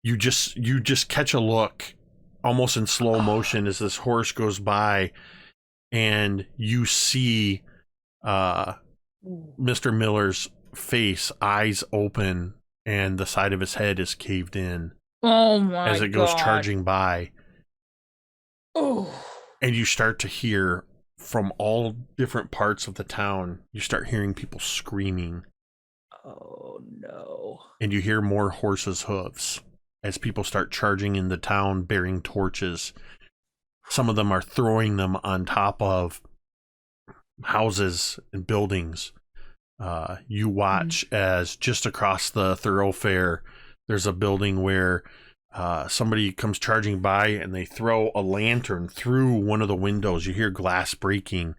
S1: you just catch a look almost in slow motion as this horse goes by, and you see Mr. Miller's face, eyes open, and the side of his head is caved in.
S2: Oh my
S1: as it goes charging by.
S2: Oh.
S1: And you start to hear from all different parts of the town, you start hearing people screaming.
S2: Oh no.
S1: And you hear more horses' hooves as people start charging in the town bearing torches. Some of them are throwing them on top of houses and buildings. You watch as just across the thoroughfare, there's a building where somebody comes charging by and they throw a lantern through one of the windows. You hear glass breaking,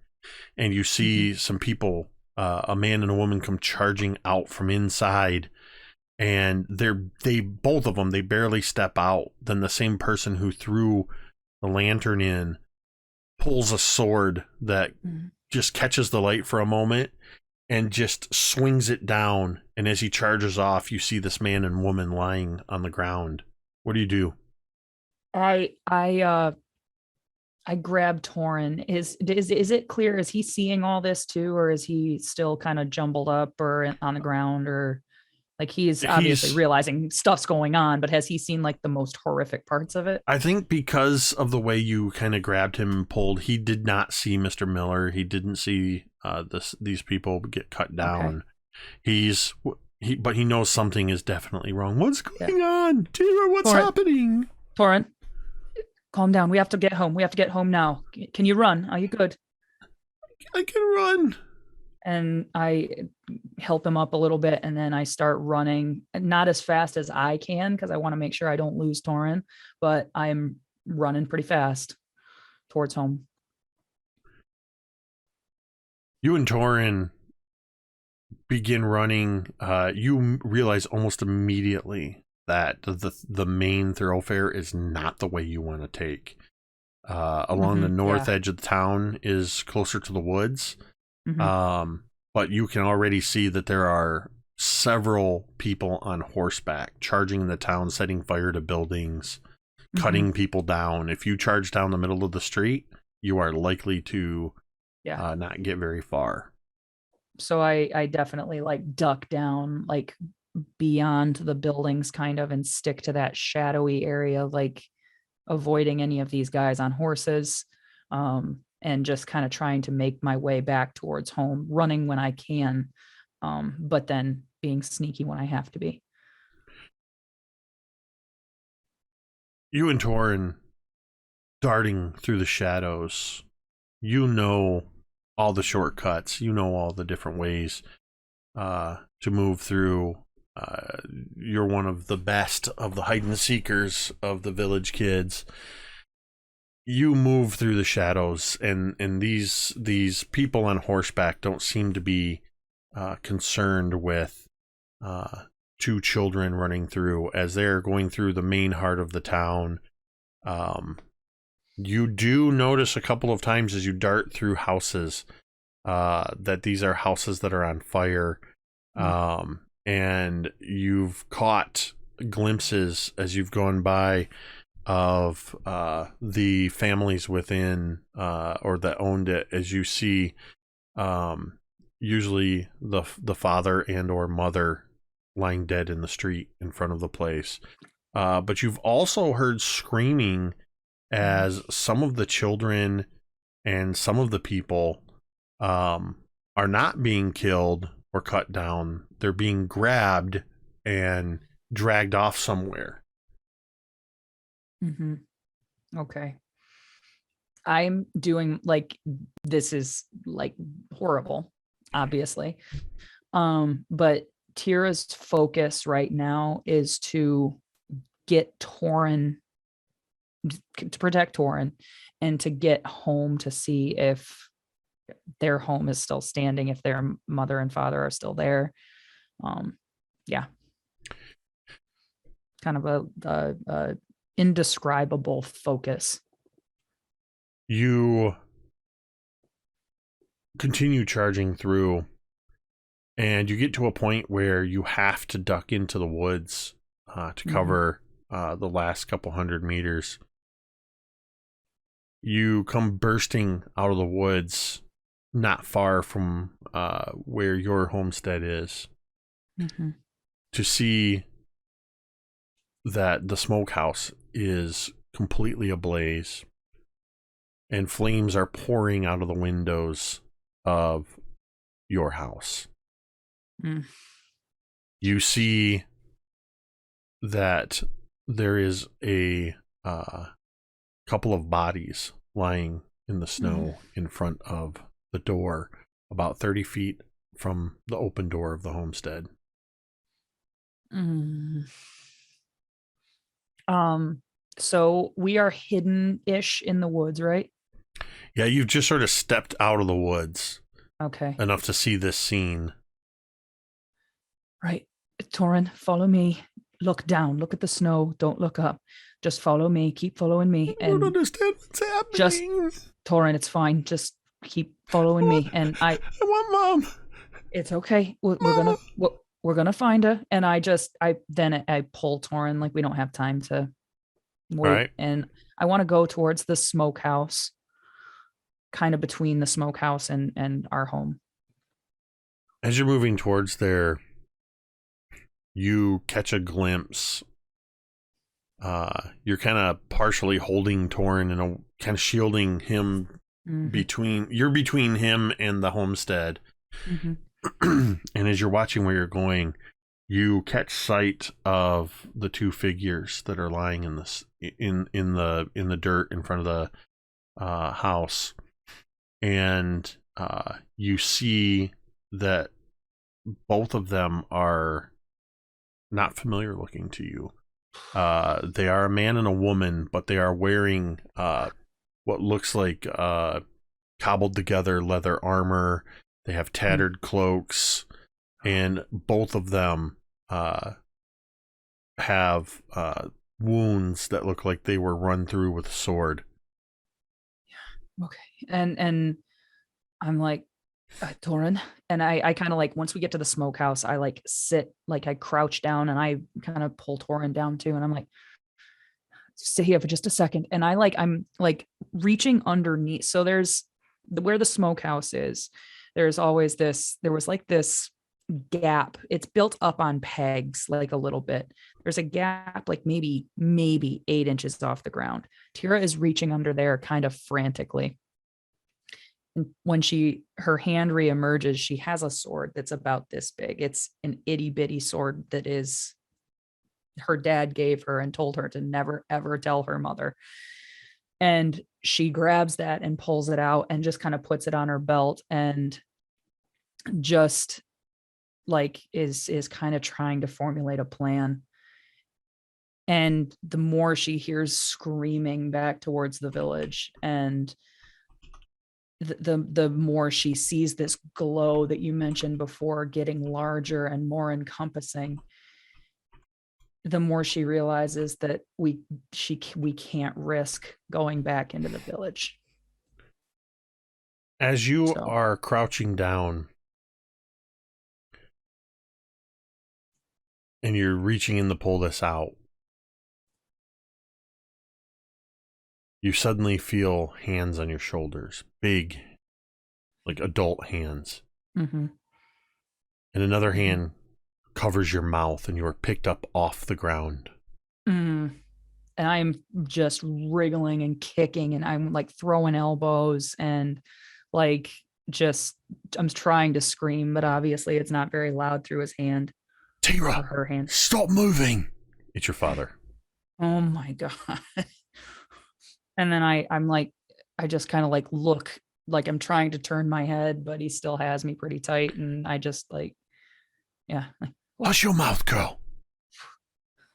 S1: and you see some people, a man and a woman, come charging out from inside, and they both of them, they barely step out. Then the same person who threw the lantern in pulls a sword that just catches the light for a moment and just swings it down. And as he charges off, you see this man and woman lying on the ground. What do you do?
S2: I grab Torin. Is it clear? Is he seeing all this too, or is he still kind of jumbled up or on the ground? Or Like he's obviously
S1: He's,
S2: realizing stuff's going on, but has he seen like the most horrific parts of it?
S1: I think because of the way you kind of grabbed him and pulled, he did not see Mr. Miller. He didn't see these people get cut
S2: Okay.
S1: down. But he knows something is definitely wrong. What's
S2: Yeah.
S1: going on? Teera, what's
S2: Torin,
S1: happening?
S2: Torin, calm down. We have to get home. We have to get home now. Can you run? Are you good?
S1: I can run.
S2: And I help him up a little bit, and then I start running, not as fast as I can because I want to make sure I don't lose Torin, but I'm running pretty fast towards home.
S1: You and Torin begin running. You realize almost immediately that the main thoroughfare is not the way you want to take. Along the north edge of the town is closer to the woods. But you can already see that there are several people on horseback charging the town, setting fire to buildings, cutting people down. If you charge down the middle of the street, you are likely to not get very far.
S2: So I definitely like duck down like beyond the buildings kind of and stick to that shadowy area, like avoiding any of these guys on horses. And just kind of trying to make my way back towards home, running when I can, but then being sneaky when I have to be.
S1: You and Torin darting through the shadows, you know all the shortcuts, you know all the different ways to move through. You're one of the best of the hide and seekers of the village kids. You move through the shadows, and these people on horseback don't seem to be concerned with two children running through as they're going through the main heart of the town. You do notice a couple of times as you dart through houses that these are houses that are on fire, and you've caught glimpses as you've gone by of the families within or that owned it, as you see usually the father and or mother lying dead in the street in front of the place, but you've also heard screaming as some of the children and some of the people are not being killed or cut down. They're being grabbed and dragged off somewhere.
S2: Okay. I'm doing like, this is like horrible, obviously. But Tira's focus right now is to get Torin, to protect Torin, and to get home to see if their home is still standing, if their mother and father are still there. Yeah. Kind of a indescribable focus.
S1: You continue charging through, and you get to a point where you have to duck into the woods to cover the last couple 100 meters. You come bursting out of the woods not far from where your homestead is, to see that the smokehouse is completely ablaze and flames are pouring out of the windows of your house. You see that there is a couple of bodies lying in the snow in front of the door, about 30 feet from the open door of the homestead.
S2: So we are hidden-ish in the woods, right?
S1: Yeah, you've just sort of stepped out of the woods.
S2: Okay.
S1: Enough to see this scene.
S2: Right. Torin, follow me. Look down. Look at the snow. Don't look up. Just follow me. Keep following me.
S1: I don't understand what's happening.
S2: Just, Torin, it's fine. Just keep following me. And I
S1: want Mom.
S2: It's okay. We're gonna find her. And I pull Torin, like we don't have time to wait.
S1: Right.
S2: And I want to go towards the smokehouse, kind of between the smokehouse and our home.
S1: As you're moving towards there, you catch a glimpse. You're kind of partially holding Torin and kind of shielding him you're between him and the homestead. And as you're watching where you're going, you catch sight of the two figures that are lying in this in the dirt in front of the house, and you see that both of them are not familiar looking to you. They are a man and a woman, but they are wearing what looks like cobbled together leather armor. They have tattered cloaks, and both of them have wounds that look like they were run through with a sword.
S2: Okay. And I'm like, Torin, and I kind of like, once we get to the smokehouse, I like sit, like I crouch down and I kind of pull Torin down too. And I'm like, sit here for just a second. And I'm like reaching underneath. So there's where the smokehouse is. There was like this gap. It's built up on pegs, like a little bit. There's a gap, like maybe 8 inches off the ground. Teera is reaching under there kind of frantically. And when her hand reemerges, she has a sword that's about this big. It's an itty bitty sword that is her dad gave her and told her to never ever tell her mother. And she grabs that and pulls it out and just kind of puts it on her belt and just like is kind of trying to formulate a plan. And the more she hears screaming back towards the village, and the more she sees this glow that you mentioned before getting larger and more encompassing, the more she realizes that we can't risk going back into the village.
S1: As you are crouching down and you're reaching in to pull this out, you suddenly feel hands on your shoulders, big, like adult hands. And another hand covers your mouth and you are picked up off the ground.
S2: And I'm just wriggling and kicking, and I'm like throwing elbows and like I'm trying to scream, but obviously it's not very loud through his hand.
S1: Teera,
S2: or her hand.
S1: Stop moving. It's your father.
S2: Oh my God. And then I'm like, I just kind of like look like I'm trying to turn my head, but he still has me pretty tight. And I just like, yeah.
S1: Hush your mouth, girl.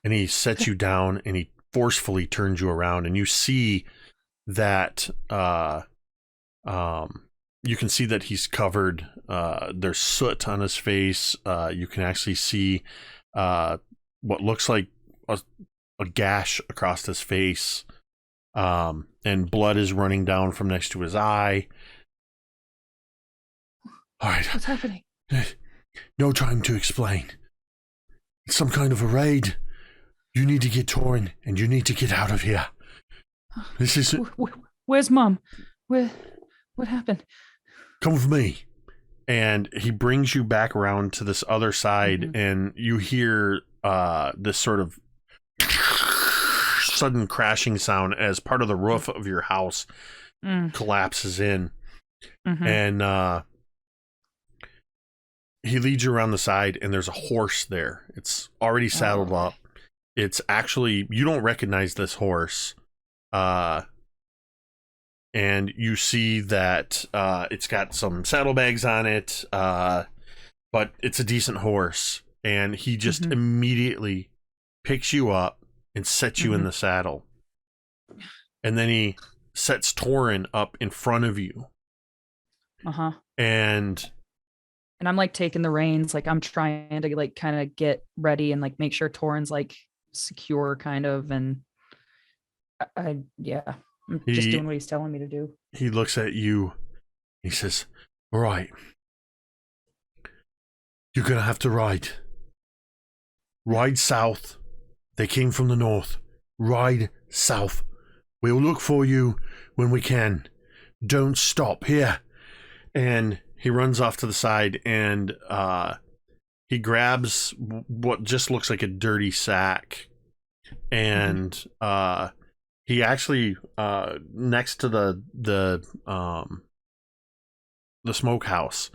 S1: And he sets you down and he forcefully turns you around, and you see that you can see that he's covered. There's soot on his face. You can actually see what looks like a gash across his face. And blood is running down from next to his eye. All right.
S2: What's happening?
S1: No time to explain. It's some kind of a raid. You need to get Torin, and you need to get out of here. This is...
S2: Where's Mom? What happened?
S1: Come with me. And he brings you back around to this other side, and you hear this sort of sudden crashing sound as part of the roof of your house collapses in. And he leads you around the side, and there's a horse there. It's already saddled up. It's actually, you don't recognize this horse. And you see that it's got some saddlebags on it, but it's a decent horse. And he just immediately picks you up and sets you in the saddle. And then he sets Torin up in front of you. And
S2: I'm like taking the reins, like I'm trying to like kind of get ready and like make sure Torin's like secure kind of, and I'm just doing what he's telling me to do.
S1: He looks at you. He says, all right, you're going to have to ride. Ride south. They came from the north. Ride south. We'll look for you when we can. Don't stop here. And he runs off to the side, and he grabs what just looks like a dirty sack, and he actually next to the smokehouse,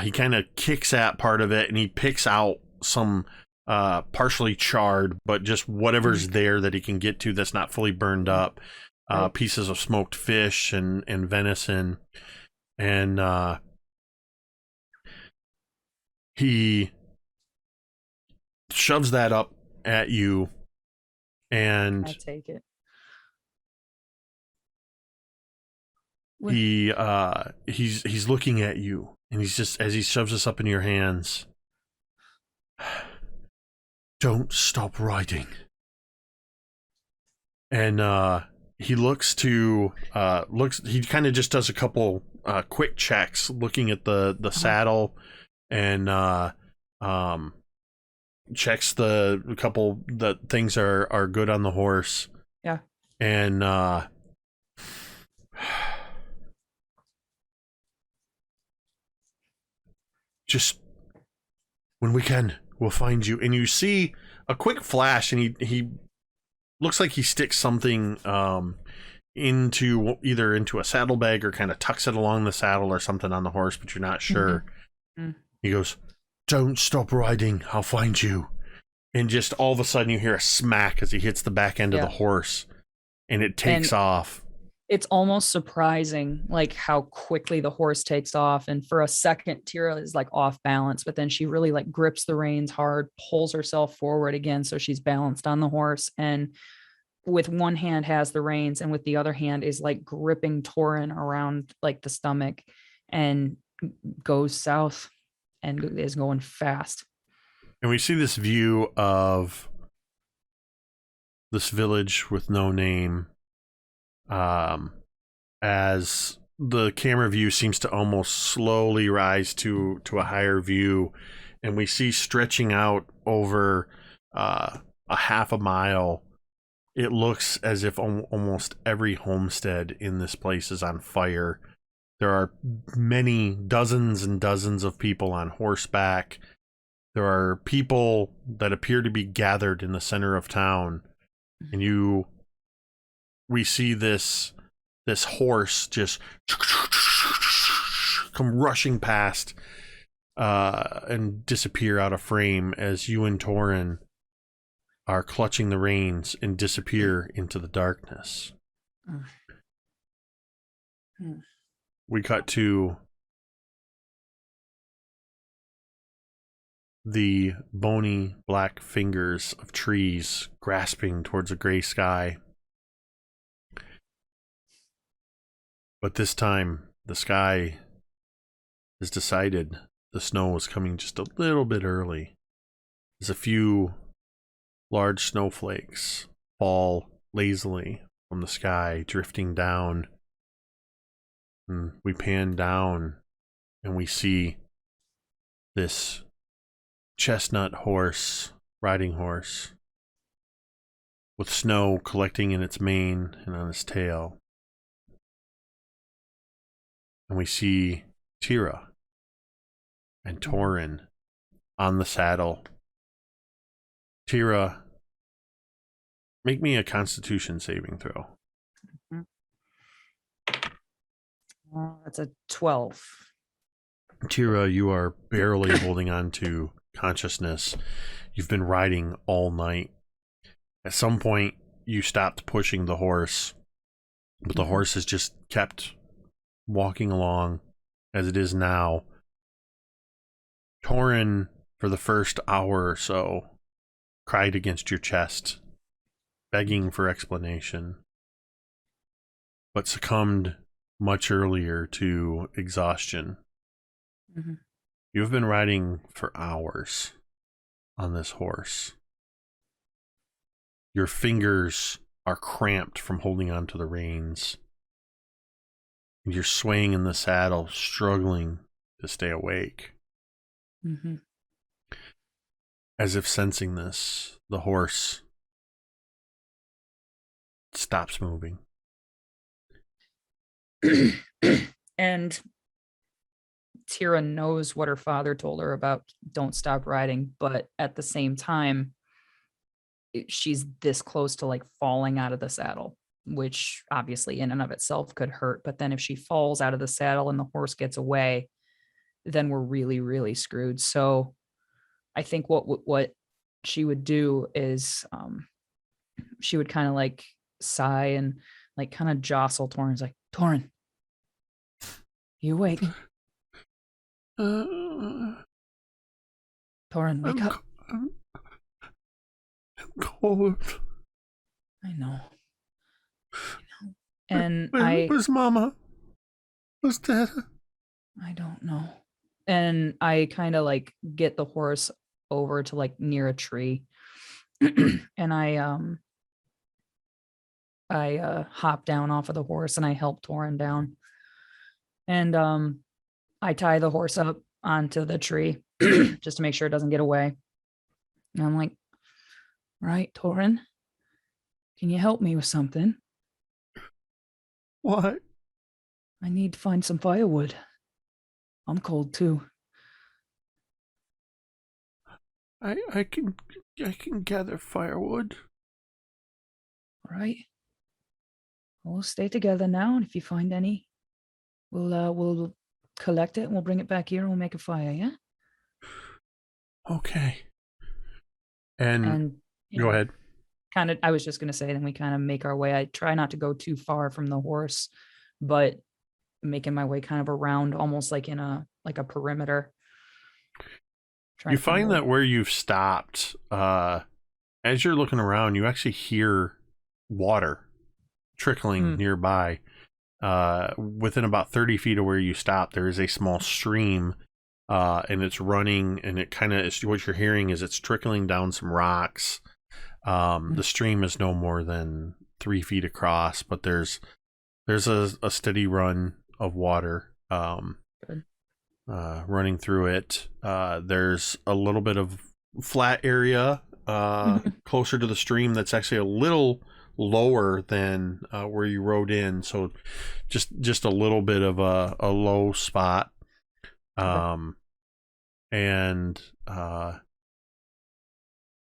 S1: he kind of kicks at part of it, and he picks out some partially charred, but just whatever's there that he can get to that's not fully burned up, pieces of smoked fish and venison, and he shoves that up at you, and
S2: I take it.
S1: he's looking at you, and he's just, as he shoves this up in your hands, don't stop riding. And he he kind of just does a couple quick checks looking at the saddle, and checks the couple that things are good on the horse.
S2: Yeah.
S1: And just when we can, we'll find you. And you see a quick flash, and he looks like he sticks something into a saddlebag, or kind of tucks it along the saddle or something on the horse, but you're not sure. He goes, don't stop riding, I'll find you. And just all of a sudden you hear a smack as he hits the back end of the horse, and it takes off.
S2: It's almost surprising, like, how quickly the horse takes off. And for a second, Teera is like off balance, but then she really like grips the reins hard, pulls herself forward again so she's balanced on the horse, and with one hand has the reins, and with the other hand is like gripping Torin around like the stomach, and goes south and is going fast.
S1: And we see this view of this village with no name, as the camera view seems to almost slowly rise to a higher view, and we see stretching out over a half a mile. It looks as if almost every homestead in this place is on fire. There are many dozens and dozens of people on horseback. There are people that appear to be gathered in the center of town, and we see this horse just come rushing past and disappear out of frame as you and Torin are clutching the reins and disappear into the darkness. We cut to the bony black fingers of trees grasping towards a gray sky. But this time, the sky has decided the snow was coming just a little bit early. There's a few large snowflakes fall lazily from the sky, drifting down. And we pan down, and we see this chestnut riding horse, with snow collecting in its mane and on its tail. And we see Teera and Torin on the saddle. Teera, make me a Constitution saving throw.
S2: That's a 12.
S1: Teera, you are barely holding on to consciousness. You've been riding all night. At some point, you stopped pushing the horse, but the horse has just kept walking along as it is now. Torin, for the first hour or so, cried against your chest, begging for explanation, but succumbed much earlier to exhaustion. You've been riding for hours on this horse. Your fingers are cramped from holding onto the reins. And you're swaying in the saddle, struggling to stay awake. As if sensing this, the horse stops moving.
S2: And Teera knows what her father told her about don't stop riding, but at the same time, she's this close to like falling out of the saddle, which obviously in and of itself could hurt. But then if she falls out of the saddle and the horse gets away, then we're really, really screwed. So I think what she would do is she would kind of like sigh and like kind of jostle Torin's like, Torin, you awake?
S1: I'm
S2: Torin, wake up.
S1: I'm cold.
S2: I know. And
S1: Where's Mama? Where's Dad?
S2: I don't know. And I kind of like get the horse over to like near a tree. And I hop down off of the horse and I help Torin down. And I tie the horse up onto the tree just to make sure it doesn't get away. And I'm like, right, Torin, can you help me with something?
S1: What?
S2: I need to find some firewood. I'm cold too.
S1: I can gather firewood.
S2: All right. We'll stay together now, and if you find any, we'll collect it and we'll bring it back here and we'll make a fire, yeah?
S1: Okay. And
S2: know,
S1: go ahead.
S2: Kind of I was just gonna say, then we kind of make our way. I try not to go too far from the horse, but making my way kind of around almost like in a perimeter.
S1: You find that where you've stopped, as you're looking around, you actually hear water trickling nearby. Within about 30 feet of where you stop, there is a small stream, and it's running, and it kind of, what you're hearing is it's trickling down some rocks. The stream is no more than 3 feet across, but there's a steady run of water running through it. There's a little bit of flat area closer to the stream that's actually a little lower than where you rode in, so just a little bit of a low spot. And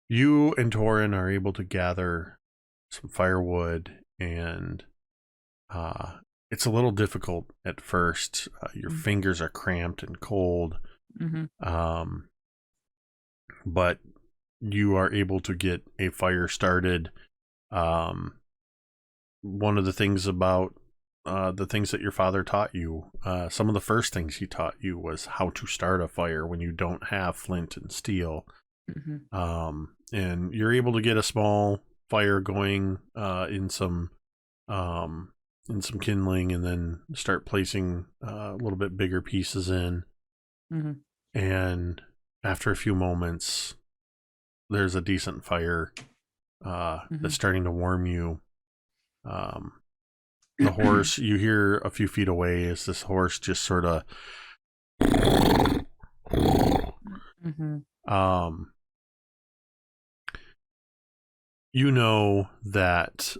S1: you and Torin are able to gather some firewood, and it's a little difficult at first. Your fingers are cramped and cold, but you are able to get a fire started. One of the things about the things that your father taught you, some of the first things he taught you was how to start a fire when you don't have flint and steel. And you're able to get a small fire going in some kindling, and then start placing a little bit bigger pieces in. And after a few moments, there's a decent fire that's starting to warm you. The horse, you hear a few feet away as this horse just sort of you know that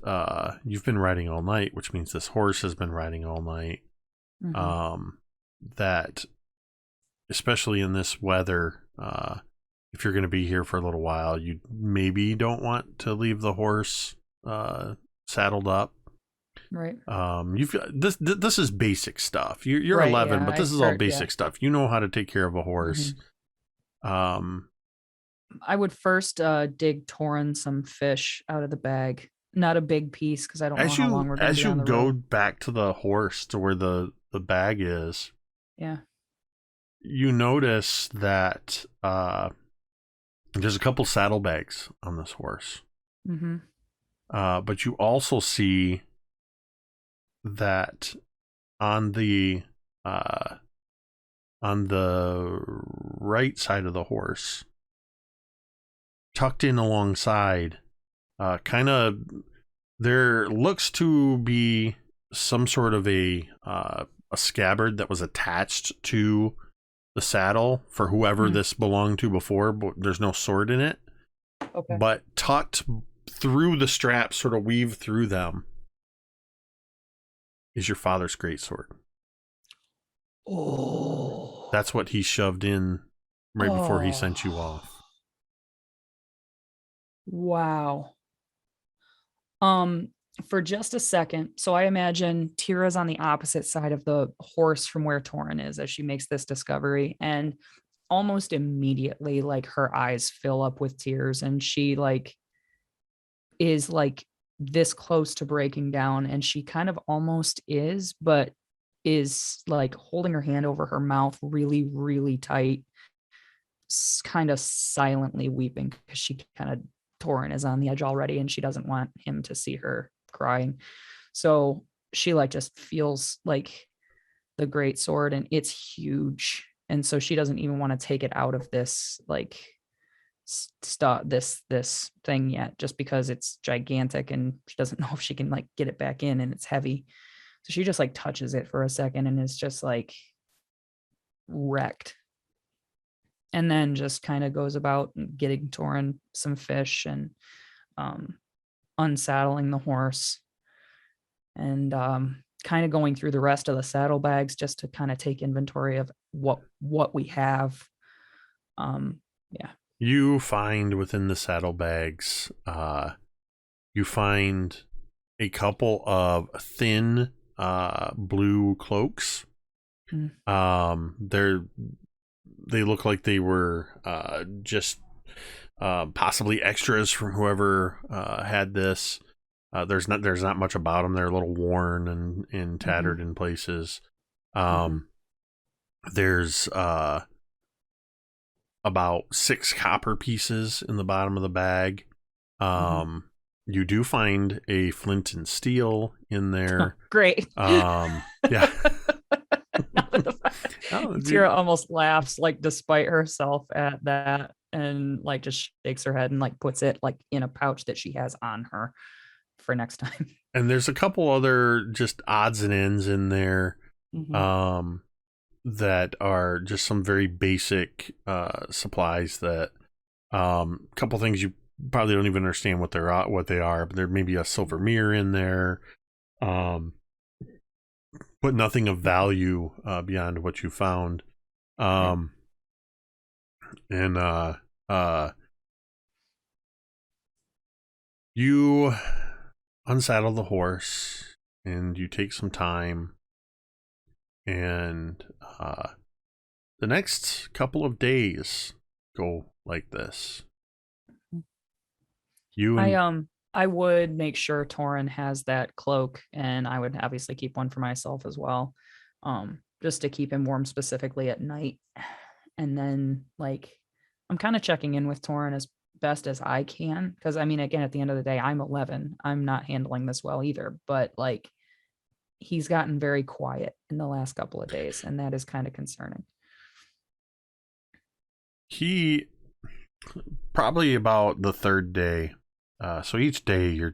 S1: you've been riding all night, which means this horse has been riding all night. That especially in this weather, if you're going to be here for a little while, you maybe don't want to leave the horse saddled up.
S2: Right.
S1: This is basic stuff. You're
S2: Right,
S1: 11,
S2: yeah,
S1: but this
S2: I've
S1: is all
S2: heard,
S1: basic stuff. You know how to take care of a horse.
S2: I would first dig Torin some fish out of the bag. Not a big piece, because I don't know how long we're going to be on the road.
S1: As you go back to the horse to where the bag is, you notice that there's a couple saddlebags on this horse. But you also see that on the right side of the horse, tucked in alongside, kind of, there looks to be some sort of a scabbard that was attached to the saddle for whoever this belonged to before, but there's no sword in it. But tucked through the straps, sort of weaved through them, is your father's greatsword.
S2: Oh.
S1: That's what he shoved in right before he sent you
S2: Oh,
S1: off.
S2: wow. Um, for just a second, so I imagine Tira's on the opposite side of the horse from where Torin is as she makes this discovery, and almost immediately, like her eyes fill up with tears, and she like is like this close to breaking down, and she kind of almost is, but is like holding her hand over her mouth really, really tight, kind of silently weeping because she kind of Torin is on the edge already and she doesn't want him to see her crying. So she like just feels like the great sword and it's huge. And so she doesn't even want to take it out of this like stop this thing yet just because it's gigantic and she doesn't know if she can like get it back in and it's heavy. So she just like touches it for a second and is just like wrecked, and then just kind of goes about getting Torin some fish and um, unsaddling the horse and kind of going through the rest of the saddlebags just to kind of take inventory of what we have. Yeah.
S1: You find within the saddlebags, you find a couple of thin blue cloaks. They look like they were just possibly extras from whoever had this. There's not much about them. They're a little worn and tattered in places. There's about 6 copper pieces in the bottom of the bag. You do find a flint and steel in there.
S2: Great.
S1: Yeah.
S2: Teera almost laughs like despite herself at that and like just shakes her head and like puts it like in a pouch that she has on her for next time.
S1: And there's a couple other just odds and ends in there that are just some very basic supplies that couple things you probably don't even understand what they are, but there may be a silver mirror in there, but nothing of value beyond what you found. And you unsaddle the horse and you take some time, and the next couple of days go like this. You and
S2: I would make sure Torin has that cloak, and I would obviously keep one for myself as well, just to keep him warm specifically at night. And then like I'm kind of checking in with Torin as best as I can because I mean again at the end of the day I'm 11. I'm not handling this well either, but like he's gotten very quiet in the last couple of days, and that is kind of concerning.
S1: he probably about the third day. So each day you're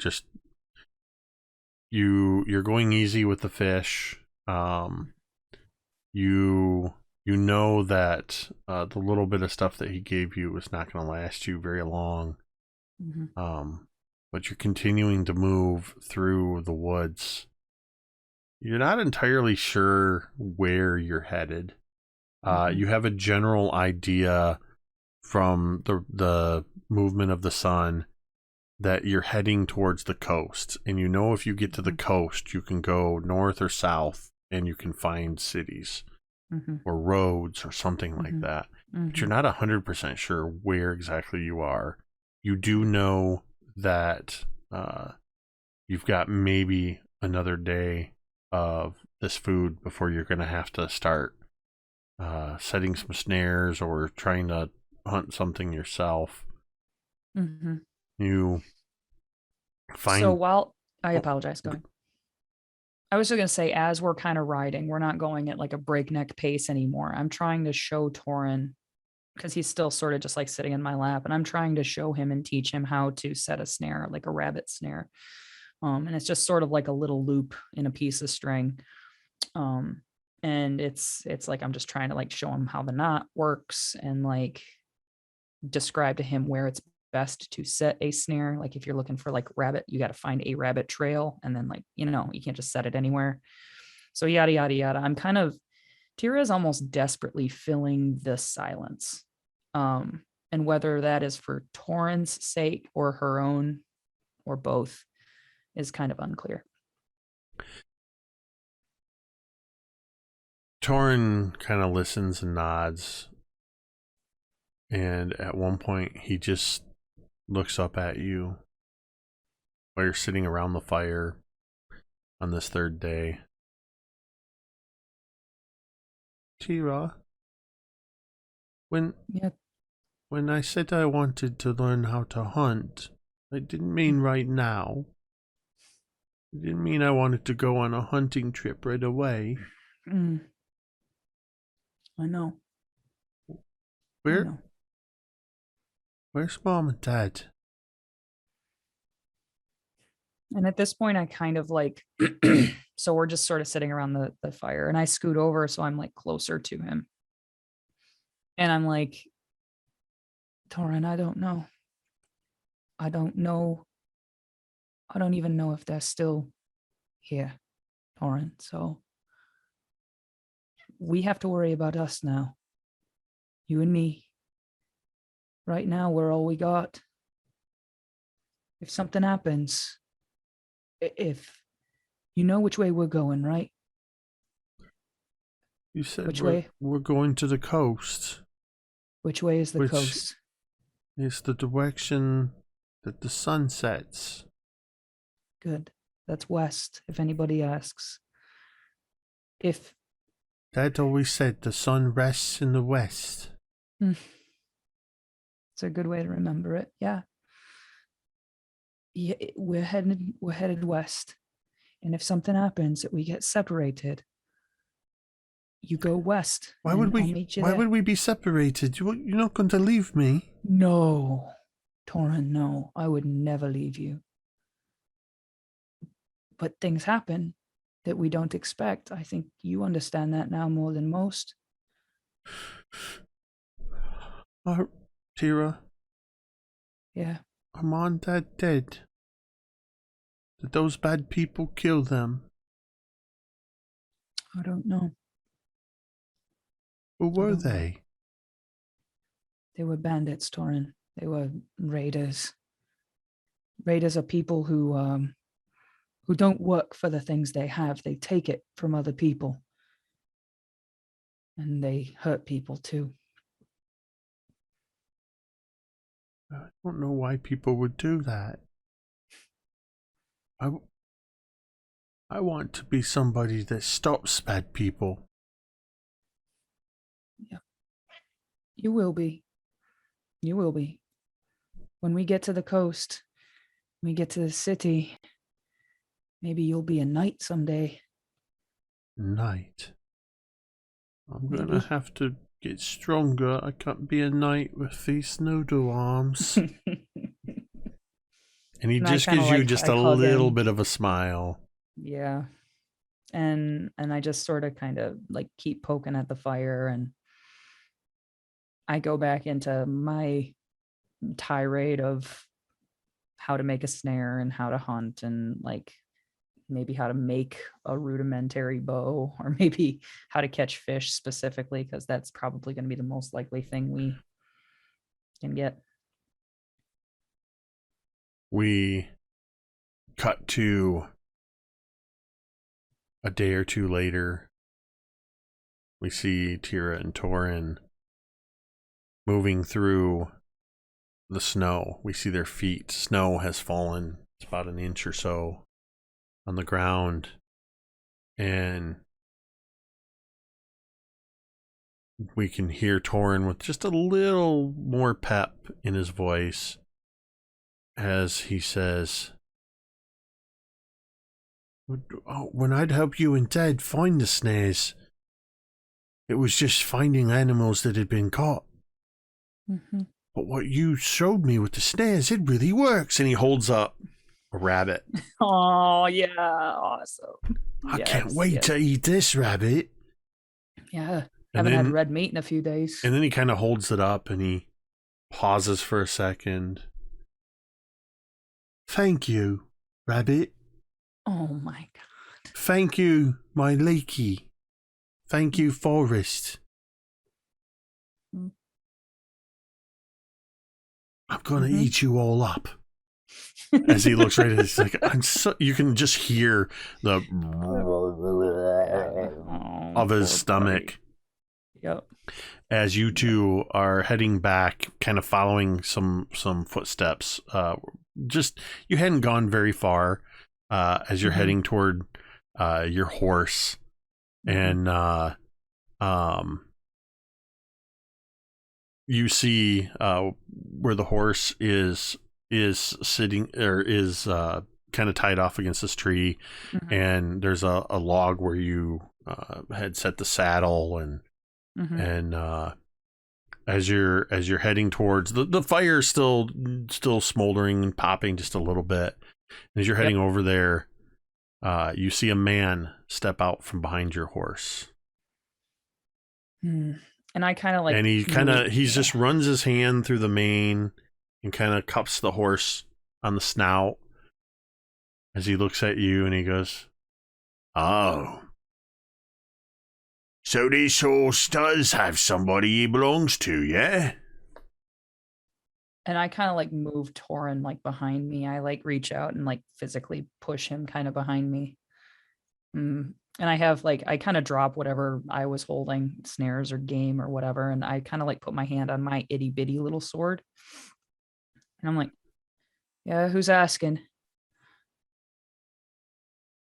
S1: going easy with the fish. You know that the little bit of stuff that he gave you is not going to last you very long. But you're continuing to move through the woods. You're not entirely sure where you're headed. You have a general idea from the movement of the sun that you're heading towards the coast, and you know if you get to the coast you can go north or south and you can find cities or roads or something like that, but you're not 100% sure where exactly you are. You do know that you've got maybe another day of this food before you're going to have to start setting some snares or trying to hunt something yourself. You find.
S2: So while I apologize, go ahead. I was just going to say, as we're kind of riding, we're not going at like a breakneck pace anymore. I'm trying to show Torin, because he's still sort of just like sitting in my lap, and I'm trying to show him and teach him how to set a snare, like a rabbit snare. And it's just sort of like a little loop in a piece of string. And it's like I'm just trying to like show him how the knot works and like describe to him where it's best to set a snare. Like if you're looking for like rabbit, you got to find a rabbit trail, and then like you can't just set it anywhere. So yada yada yada. I'm kind of Teera is almost desperately filling this silence. And whether that is for Torin's sake or her own or both is kind of unclear.
S1: Torin kind of listens and nods. And at one point, he just looks up at you while you're sitting around the fire on this third day. Teera, when I said I wanted to learn how to hunt, I didn't mean right now. I didn't mean I wanted to go on a hunting trip right away.
S2: I know.
S1: Where's Mom and Dad?
S2: And at this point, I kind of like, so we're just sort of sitting around the fire, and I scoot over so I'm like closer to him. And I'm like, Torin, I don't know. I don't know. I don't even know if they're still here, Torin. So we have to worry about us now. You and me. Right now, we're all we got. If something happens, if you know which way we're going, right?
S1: You said
S2: which way?
S1: We're going to the coast.
S2: Which way is the coast?
S1: It's the direction that the sun sets.
S2: Good. That's west, if anybody asks. If
S1: Dad always said the sun rests in the west.
S2: It's a good way to remember it. Yeah. Yeah, we're headed west. And if something happens that we get separated, you go west.
S1: Why would we be separated? You're not going to leave me.
S2: No. Torin, no. I would never leave you. But things happen that we don't expect. I think you understand that now more than most.
S1: Teera?
S2: Yeah.
S1: Are Mom and Dad dead? Did those bad people kill them?
S2: I don't know.
S1: Who were they?
S2: They were bandits, Torin. They were raiders. Raiders are people who don't work for the things they have. They take it from other people. And they hurt people too.
S1: I don't know why people would do that. I want to be somebody that stops bad people.
S2: Yeah. You will be. You will be. When we get to the coast, we get to the city, maybe you'll be a knight someday.
S1: Knight? I'm gonna have to get stronger. I can't be a knight with these noodle arms. And he just gives you just a little bit of a smile.
S2: Yeah. And I just sort of kind of like keep poking at the fire, and I go back into my tirade of how to make a snare and how to hunt and like maybe how to make a rudimentary bow, or maybe how to catch fish specifically, because that's probably going to be the most likely thing we can get.
S1: We cut to a day or two later. We see Teera and Torin moving through the snow. We see their feet. Snow has fallen. It's about an inch or so on the ground. And we can hear Torin with just a little more pep in his voice as he says, when I'd help you and Dad find the snares, it was just finding animals that had been caught.
S2: Mm-hmm.
S1: But what you showed me with the snares, it really works. And he holds up a rabbit.
S2: Oh, yeah. Awesome.
S1: I can't wait to eat this rabbit.
S2: Yeah. Haven't had red meat in a few days.
S1: And then he kind of holds it up and he pauses for a second. Thank you, rabbit.
S2: Oh, my God.
S1: Thank you, my Lakey. Thank you, Forrest. I'm gonna eat you all up. As he looks right at it, he's like, you can just hear the of his stomach.
S2: Yep.
S1: As you two are heading back, kind of following some footsteps. Just you hadn't gone very far as you're heading toward your horse, and you see where the horse is sitting, or is kind of tied off against this tree, and there's a log where you had set the saddle, and as you're heading towards the fire is still smoldering and popping just a little bit. As you're heading over there, you see a man step out from behind your horse.
S2: And I kind of like,
S1: and he just runs his hand through the mane and kind of cups the horse on the snout as he looks at you, and he goes, "Oh, so this horse does have somebody he belongs to, yeah?"
S2: And I kind of like move Torin like behind me. I like reach out and like physically push him kind of behind me. And I have like, I kind of drop whatever I was holding, snares or game or whatever. And I kind of like put my hand on my itty bitty little sword. And I'm like, yeah, who's asking?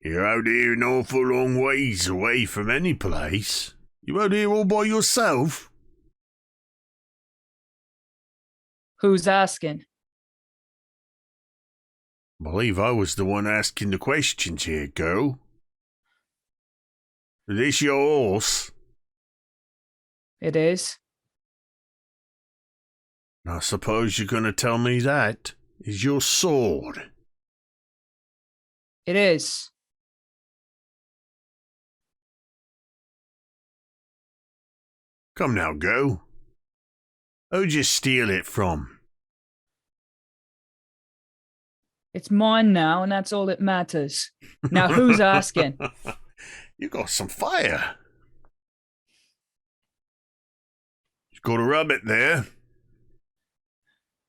S1: You're out here an awful long ways away from any place. You out here all by yourself?
S2: Who's asking?
S1: I believe I was the one asking the questions here, girl. Is this your horse?
S2: It is.
S1: I suppose you're going to tell me that is your sword.
S2: It is.
S1: Come now, go. Who'd you steal it from?
S2: It's mine now, and that's all that matters. Now, who's asking?
S1: You got some fire. You got a rabbit there.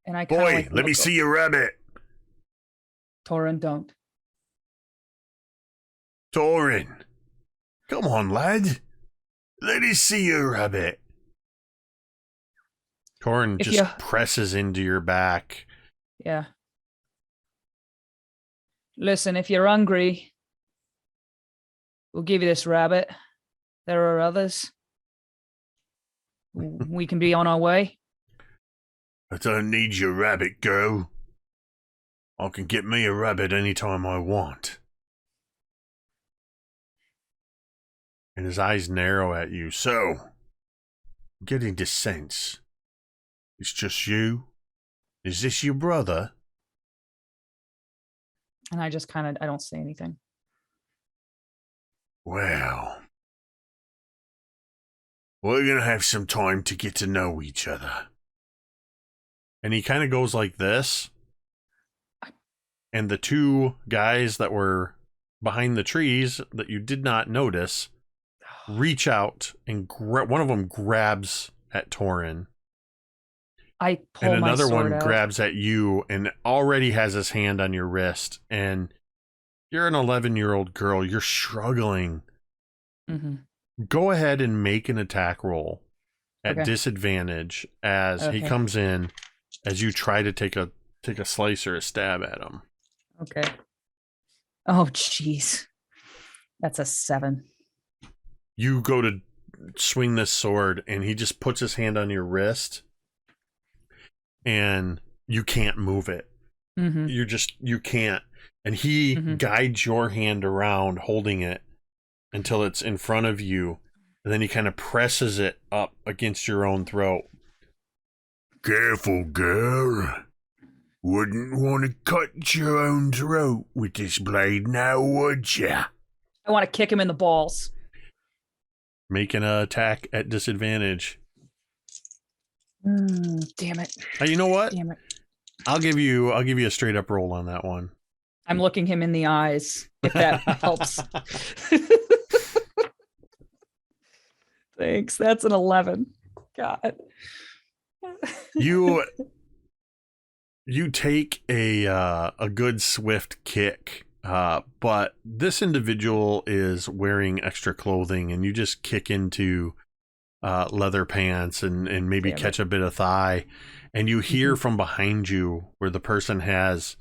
S2: And I
S1: Boy,
S2: like,
S1: let me see your rabbit.
S2: Torin, don't.
S1: Torin. Come on, lad. Let us see your rabbit. Torin just presses into your back.
S2: Yeah. Listen, if you're hungry, we'll give you this rabbit. There are others. We can be on our way.
S1: I don't need your rabbit, girl. I can get me a rabbit anytime I want. And his eyes narrow at you. So, I'm getting this sense. It's just you? Is this your brother?
S2: And I just kind of, I don't say anything.
S1: Well, we're going to have some time to get to know each other. And he kind of goes like this. And the two guys that were behind the trees that you did not notice reach out, and one of them grabs at Torin.
S2: I pull
S1: and another
S2: my sword
S1: one
S2: out.
S1: grabs at you and already has his hand on your wrist. And you're an 11-year-old girl. You're struggling. Go ahead and make an attack roll at disadvantage as he comes in, as you try to take a slice or a stab at him.
S2: Okay. Oh, jeez. That's a 7.
S1: You go to swing this sword, and he just puts his hand on your wrist, and you can't move it. You can't. And he guides your hand around, holding it until it's in front of you, and then he kind of presses it up against your own throat. Careful, girl. Wouldn't want to cut your own throat with this blade now, would ya?
S2: I want to kick him in the balls.
S1: Make an attack at disadvantage.
S2: Damn it.
S1: You know what?
S2: Damn it.
S1: I'll give you a straight up roll on that one.
S2: I'm looking him in the eyes, if that helps. Thanks. That's an 11. God.
S1: You take a good swift kick, but this individual is wearing extra clothing, and you just kick into leather pants and maybe catch a bit of thigh, and you hear from behind you where the person has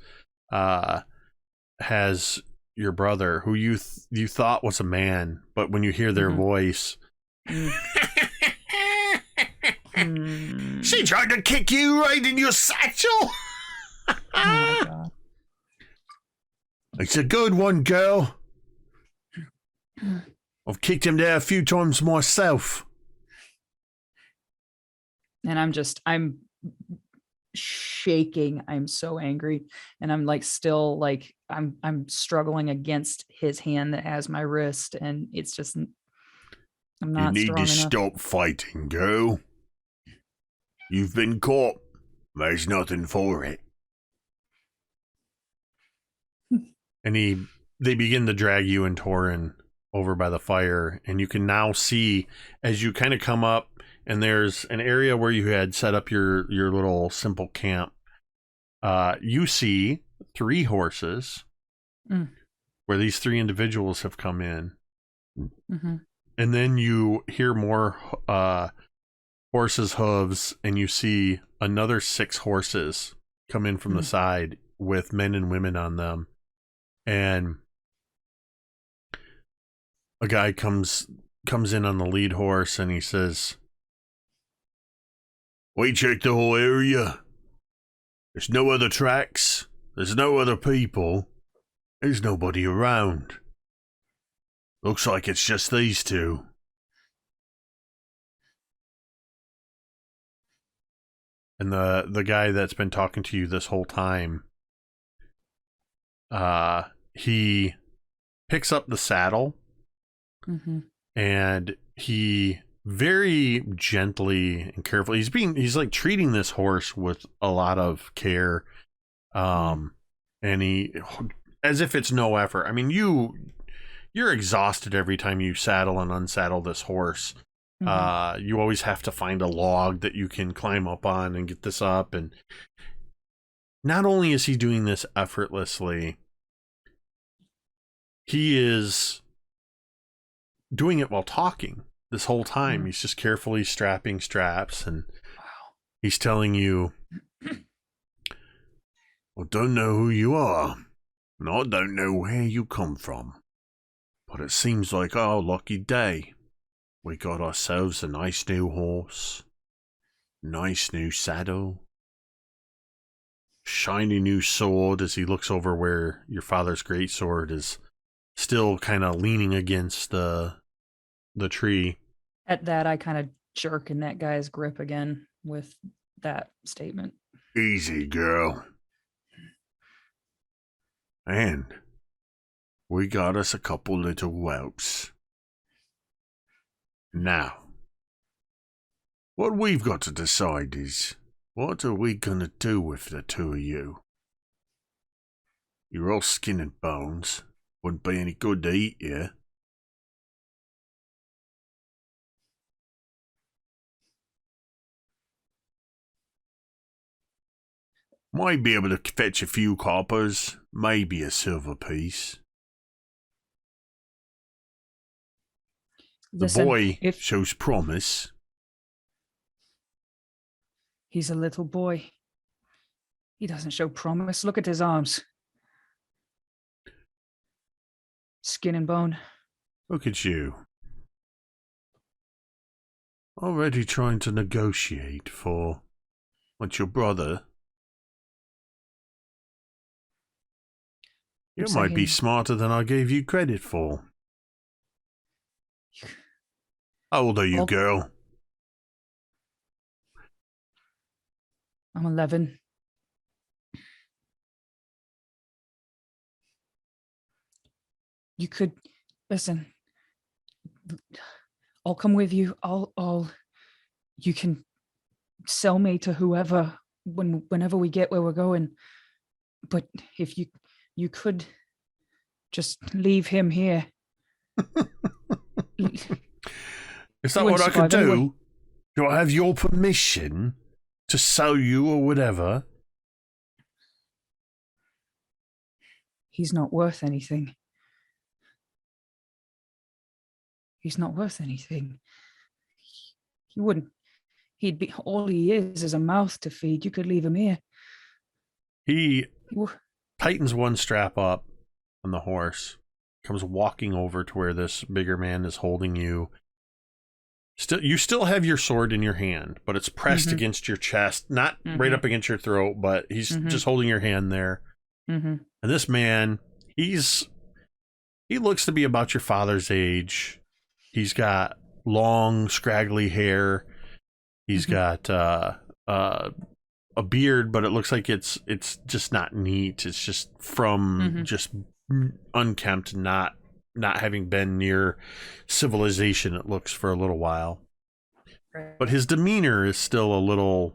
S1: your brother, who you thought was a man, but when you hear their voice, she tried to kick you right in your satchel.
S2: Oh my God.
S1: It's a good one, girl. I've kicked him there a few times myself.
S2: And I'm shaking. I'm so angry. And I'm like, still like, I'm struggling against his hand that has my wrist. And it's just, I'm not strong enough.
S1: You need to stop fighting, girl. You've been caught. There's nothing for it. And they begin to drag you and Torin over by the fire, and you can now see as you kind of come up, and there's an area where you had set up your little simple camp. You see 3 horses where these 3 individuals have come in. And then you hear more horses' hooves, and you see another 6 horses come in from the side with men and women on them. And a guy comes in on the lead horse, and he says, "We checked the whole area. There's no other tracks. There's no other people. There's nobody around. Looks like it's just these 2. And the guy that's been talking to you this whole time, he picks up the saddle, and he very gently and carefully, he's like treating this horse with a lot of care, and he, as if it's no effort. I mean, you're exhausted every time you saddle and unsaddle this horse. You always have to find a log that you can climb up on and get this up, and not only is he doing this effortlessly, he is doing it while talking this whole time. He's just carefully strapping straps, and he's telling you, "I don't know who you are, and I don't know where you come from, but it seems like our lucky day. We got ourselves a nice new horse, nice new saddle, shiny new sword," as he looks over where your father's greatsword is still kind of leaning against the tree.
S2: At that, I kind of jerk in that guy's grip again with that statement.
S1: "Easy, girl. And we got us a couple little whelps. Now, what we've got to decide is, what are we gonna do with the 2 of you? You're all skin and bones. Wouldn't be any good to eat you. Might be able to fetch a few coppers, maybe a silver piece. The boy shows promise."
S2: He's a little boy. He doesn't show promise. Look at his arms. Skin and bone.
S1: "Look at you. Already trying to negotiate for what's your brother. You might be smarter than I gave you credit for. How old are you, girl?"
S2: I'm 11. You could listen. I'll come with you. You can sell me to whoever whenever we get where we're going. But if you could just leave him here.
S1: Is that
S2: You
S1: what
S2: wouldn't
S1: I could
S2: survive anyway.
S1: do? Do I have your permission to sell you or whatever?
S2: He's not worth anything. He's not worth anything. He wouldn't. He'd be, all he is a mouth to feed. You could leave him here.
S1: He
S2: He
S1: tightens one strap up on the horse, comes walking over to where this bigger man is holding you. You still have your sword in your hand, but it's pressed against your chest, not right up against your throat, but he's just holding your hand there. And this man, he looks to be about your father's age. He's got long, scraggly hair. He's got a beard, but it looks like it's just not neat. It's just from just unkempt, not having been near civilization, it looks, for a little while. Right. But his demeanor is still a little...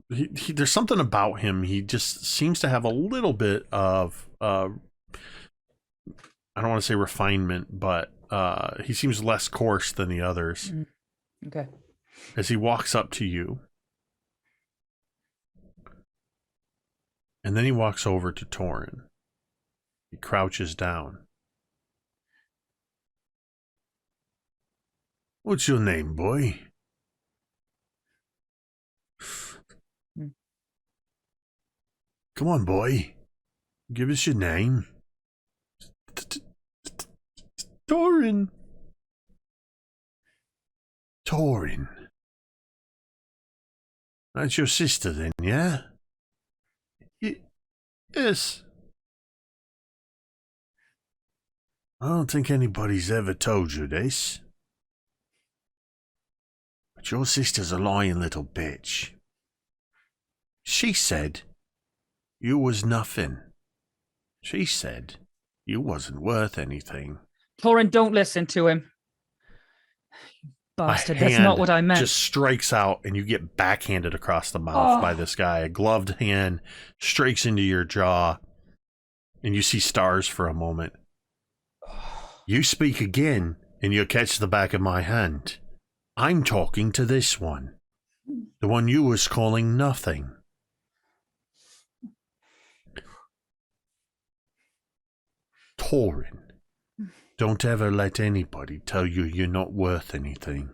S1: there's something about him. He just seems to have a little bit of... I don't want to say refinement, but he seems less coarse than the others.
S2: Okay.
S1: As he walks up to you. And then he walks over to Torin. He crouches down. What's your name, boy? Come on, boy. Give us your name. Torin. Torin. That's your sister then, yeah? Yes. I don't think anybody's ever told you this. But your sister's a lying little bitch. She said you was nothing. She said you wasn't worth anything.
S2: Torin, don't listen to him. Bastard, that's not what I meant.
S1: Just strikes out and you get backhanded across the mouth by this guy. A gloved hand strikes into your jaw and you see stars for a moment. You speak again and you'll catch the back of my hand. I'm talking to this one. The one you was calling nothing. Torin. Don't ever let anybody tell you you're not worth anything.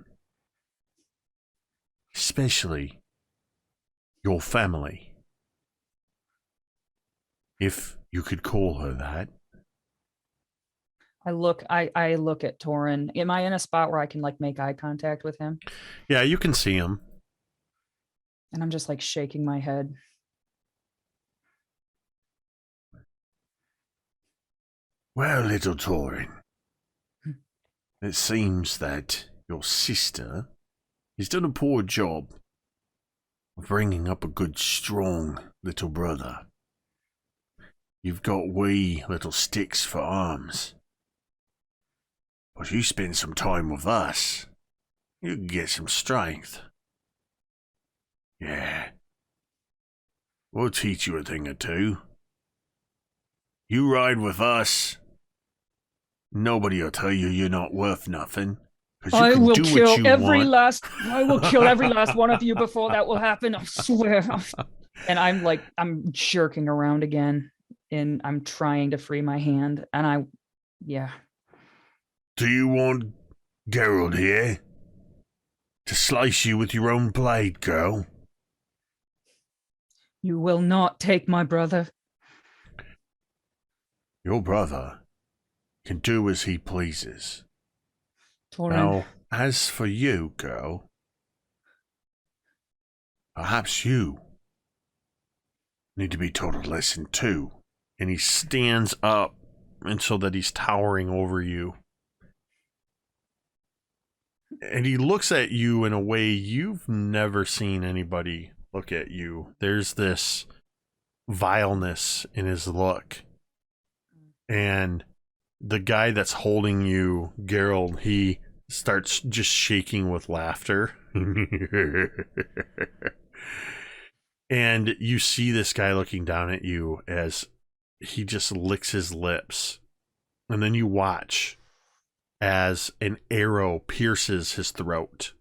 S1: Especially your family. If you could call her that.
S2: I look at Torin. Am I in a spot where I can make eye contact with him?
S1: Yeah, you can see him.
S2: And I'm just shaking my head.
S1: Well, little Torin. It seems that your sister has done a poor job of bringing up a good, strong little brother. You've got wee little sticks for arms. But you spend some time with us, you can get some strength. Yeah. We'll teach you a thing or two. You ride with us. Nobody will tell you you're not worth nothing.
S2: I will kill every last one of you before that will happen. I swear. And I'm jerking around again, and I'm trying to free my hand. And
S1: Do you want Geralt here to slice you with your own blade, girl?
S2: You will not take my brother.
S1: Your brother can do as he pleases.
S2: Torin.
S1: Now, as for you, girl, perhaps you need to be taught a lesson too. And he stands up and so that he's towering over you. And he looks at you in a way you've never seen anybody look at you. There's this vileness in his look. And the guy that's holding you, Geralt, he starts just shaking with laughter. And you see this guy looking down at you as he just licks his lips. And then you watch as an arrow pierces his throat.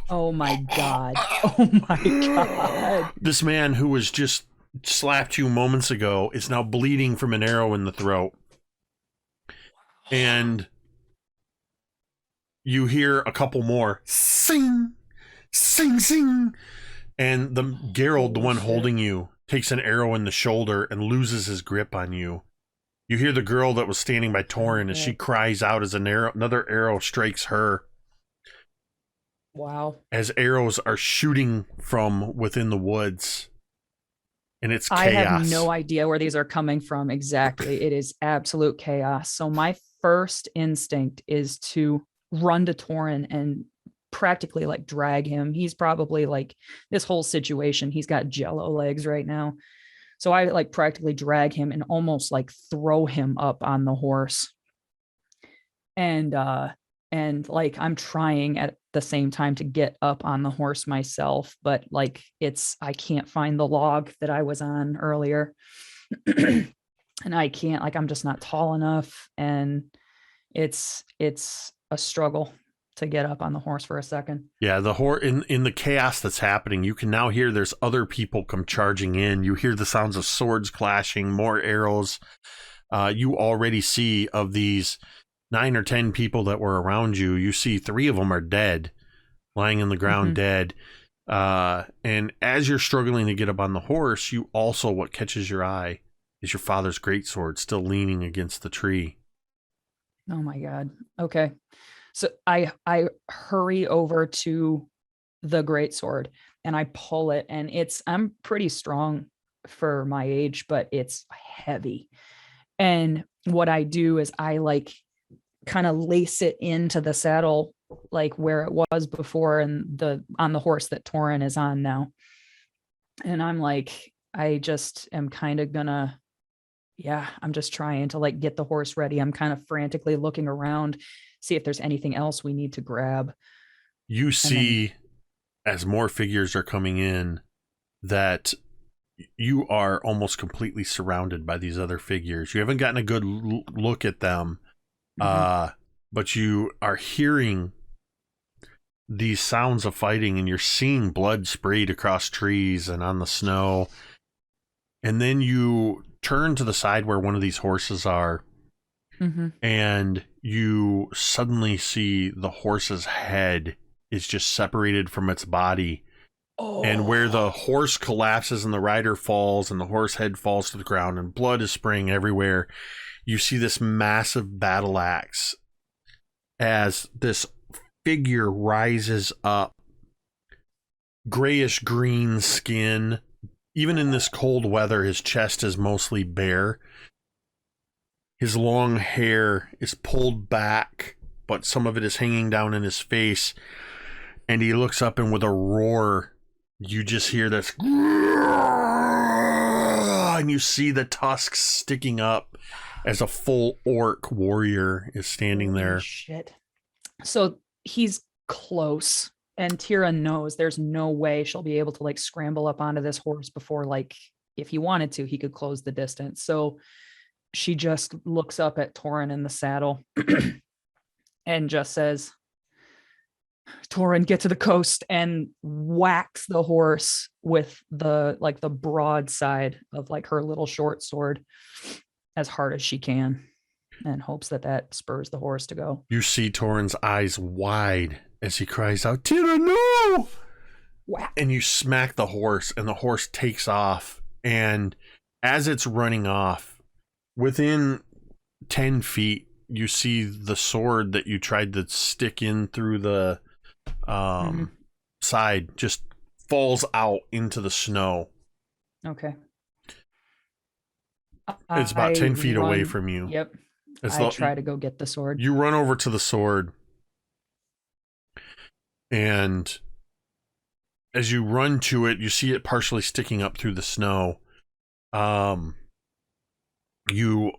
S2: Oh my God. Oh my God.
S1: This man who was just slapped you moments ago is now bleeding from an arrow in the throat. And you hear a couple more. Sing! Sing, sing! And the Geralt, the one holding you, takes an arrow in the shoulder and loses his grip on you. You hear the girl that was standing by Torin as she cries out as another arrow strikes her.
S2: Wow.
S1: As arrows are shooting from within the woods. And it's chaos.
S2: I have no idea where these are coming from exactly. It is absolute chaos. So my first instinct is to run to Torin and practically like drag him. He's probably like this whole situation. He's got jello legs right now. So I like practically drag him and almost like throw him up on the horse. And like I'm trying at the same time to get up on the horse myself, but like I can't find the log that I was on earlier. And I can't, like I'm just not tall enough, and it's a struggle to get up on the horse for a second.
S1: Yeah, the in the chaos that's happening, you can now hear there's other people come charging in. You hear the sounds of swords clashing, more arrows. You already see of these 9 or 10 people that were around you, you see 3 of them are dead, lying in the ground dead. And as you're struggling to get up on the horse, you also, what catches your eye is your father's greatsword still leaning against the tree.
S2: Oh my God. Okay. So I hurry over to the greatsword and I pull it, and I'm pretty strong for my age, but it's heavy. And what I do is I like kind of lace it into the saddle, like where it was before, and on the horse that Torin is on now. And I'm like, I just am kind of gonna, I'm just trying to like get the horse ready. I'm kind of frantically looking around, see if there's anything else we need to grab.
S1: You see, as more figures are coming in, that you are almost completely surrounded by these other figures. You haven't gotten a good look at them, but you are hearing these sounds of fighting, and you're seeing blood sprayed across trees and on the snow. And then you turn to the side where one of these horses are, and you suddenly see the horse's head is just separated from its body. And where the horse collapses and the rider falls and the horse head falls to the ground and blood is spraying everywhere, you see this massive battle axe as this figure rises up. Grayish green skin. Even in this cold weather, his chest is mostly bare. His long hair is pulled back, but some of it is hanging down in his face. And he looks up, and with a roar, you just hear this, and you see the tusks sticking up as a full orc warrior is standing there.
S2: Shit. So he's close, and Teera knows there's no way she'll be able to like scramble up onto this horse before, like, if he wanted to, he could close the distance. So she just looks up at Torin in the saddle and just says, Torin, get to the coast, and whacks the horse with the broadside of like her little short sword as hard as she can, and hopes that spurs the horse to go.
S1: You see Torin's eyes wide as he cries out, Teera, no!
S2: Whack.
S1: And you smack the horse, and the horse takes off. And as it's running off, within 10 feet, you see the sword that you tried to stick in through the side just falls out into the snow.
S2: Okay.
S1: It's about 10 feet away from you.
S2: Yep. I try to go get the sword.
S1: You run over to the sword, and as you run to it, you see it partially sticking up through the snow. You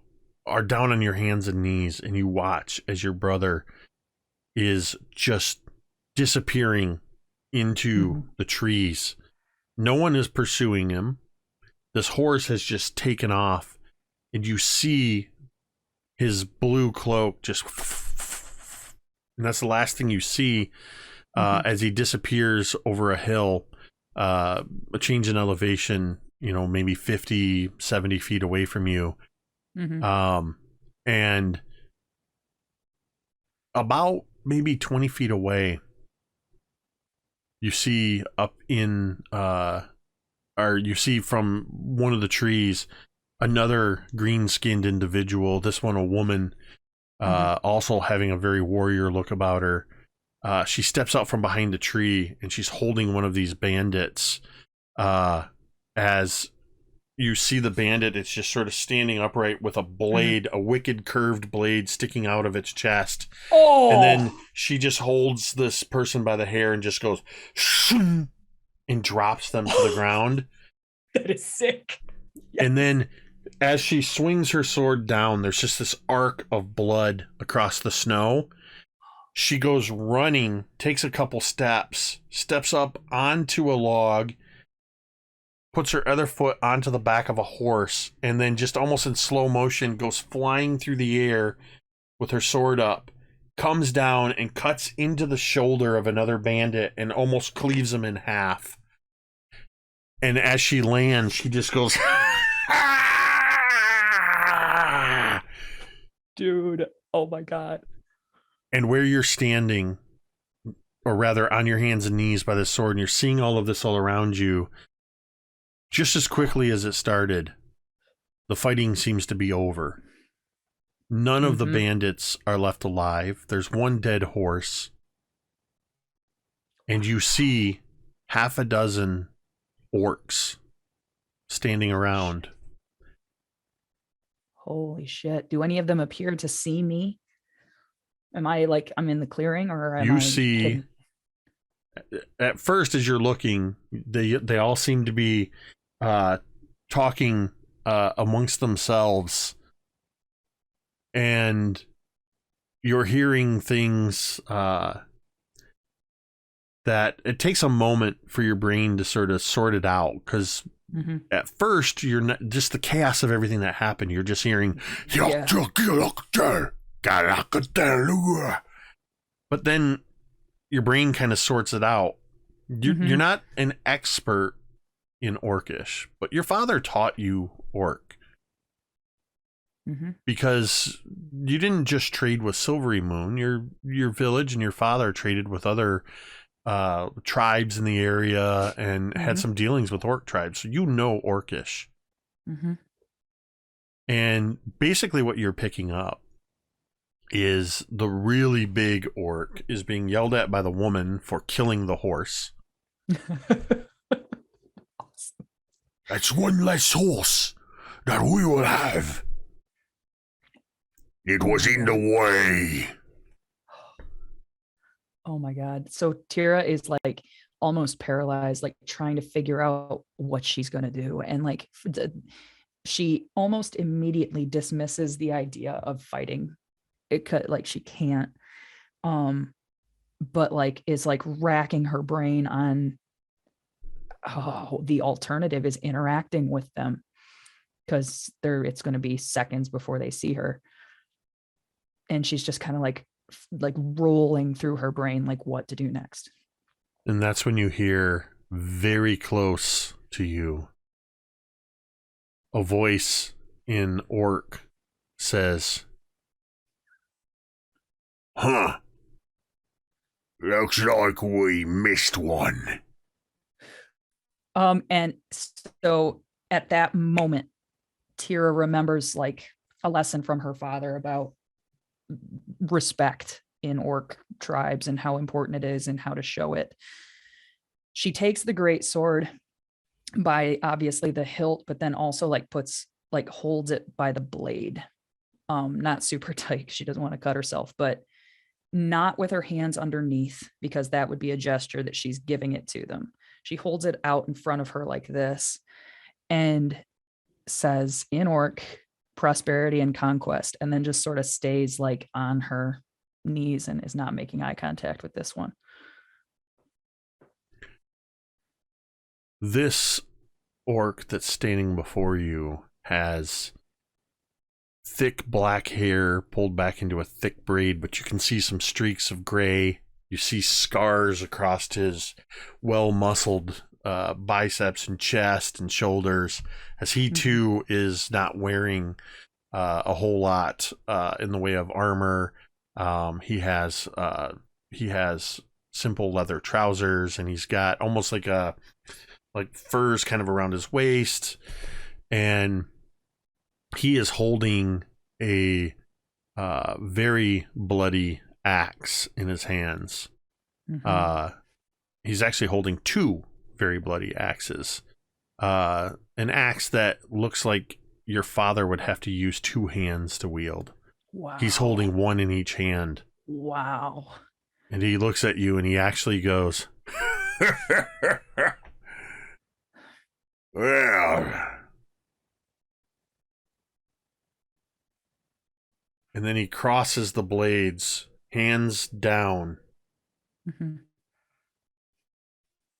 S1: are down on your hands and knees, and you watch as your brother is just disappearing into the trees. No one is pursuing him. This horse has just taken off, and you see his blue cloak just, and that's the last thing you see as he disappears over a hill, a change in elevation, maybe 50, 70 feet away from you. And about maybe 20 feet away, you see up in, or you see from one of the trees, another green-skinned individual, this one a woman, also having a very warrior look about her. She steps out from behind a tree, and she's holding one of these bandits. As you see the bandit, it's just sort of standing upright with a blade, a wicked curved blade sticking out of its chest.
S2: Oh!
S1: And then she just holds this person by the hair and just goes, and drops them to the ground.
S2: That is sick.
S1: Yeah. And then as she swings her sword down, there's just this arc of blood across the snow. She goes running, takes a couple steps up onto a log, puts her other foot onto the back of a horse, and then just almost in slow motion goes flying through the air with her sword up, comes down and cuts into the shoulder of another bandit and almost cleaves him in half. And as she lands, she just goes,
S2: dude, oh my God.
S1: And where you're standing, or rather on your hands and knees by the sword, and you're seeing all of this all around you, just as quickly as it started, the fighting seems to be over. None of the bandits are left alive. There's one dead horse. And you see half a dozen orcs standing around.
S2: Holy shit. Do any of them appear to see me? Am I I'm in the clearing, or am
S1: you
S2: I
S1: see hidden? At first, as you're looking, they all seem to be talking amongst themselves, and you're hearing things that it takes a moment for your brain to sort of sort it out, because at first you're not, just the chaos of everything that happened, you're just hearing but then your brain kind of sorts it out. You're not an expert in Orcish, but your father taught you Orc. Because you didn't just trade with Silvery Moon. Your village and your father traded with other tribes in the area and had some dealings with Orc tribes. So you know Orcish. And basically what you're picking up is the really big orc is being yelled at by the woman for killing the horse.
S2: Awesome.
S1: That's one less horse that we will have. It was in the way.
S2: Oh my God. So Teera is almost paralyzed, trying to figure out what she's going to do. And she almost immediately dismisses the idea of fighting. It could she can't, but is racking her brain on the alternative is interacting with them, because it's going to be seconds before they see her, and she's just kind of rolling through her brain what to do next.
S1: And that's when you hear very close to you a voice in Orc says, "Huh. Looks like we missed one."
S2: And so at that moment, Teera remembers a lesson from her father about respect in Orc tribes and how important it is and how to show it. She takes the great sword by obviously the hilt, but then also holds it by the blade. Not super tight. She doesn't want to cut herself, but not with her hands underneath, because that would be a gesture that she's giving it to them. She holds it out in front of her like this and says in Orc, prosperity and conquest, and then just sort of stays on her knees and is not making eye contact with this one.
S1: This orc that's standing before you has thick black hair pulled back into a thick braid, but you can see some streaks of gray. You see scars across his well-muscled biceps and chest and shoulders, as he too is not wearing a whole lot in the way of armor. He has simple leather trousers, and he's got almost like furs kind of around his waist, and he is holding a very bloody axe in his hands. He's actually holding two very bloody axes. An axe that looks like your father would have to use two hands to wield.
S2: Wow.
S1: He's holding one in each hand.
S2: Wow.
S1: And he looks at you and he actually goes, well. And then he crosses the blades, hands down.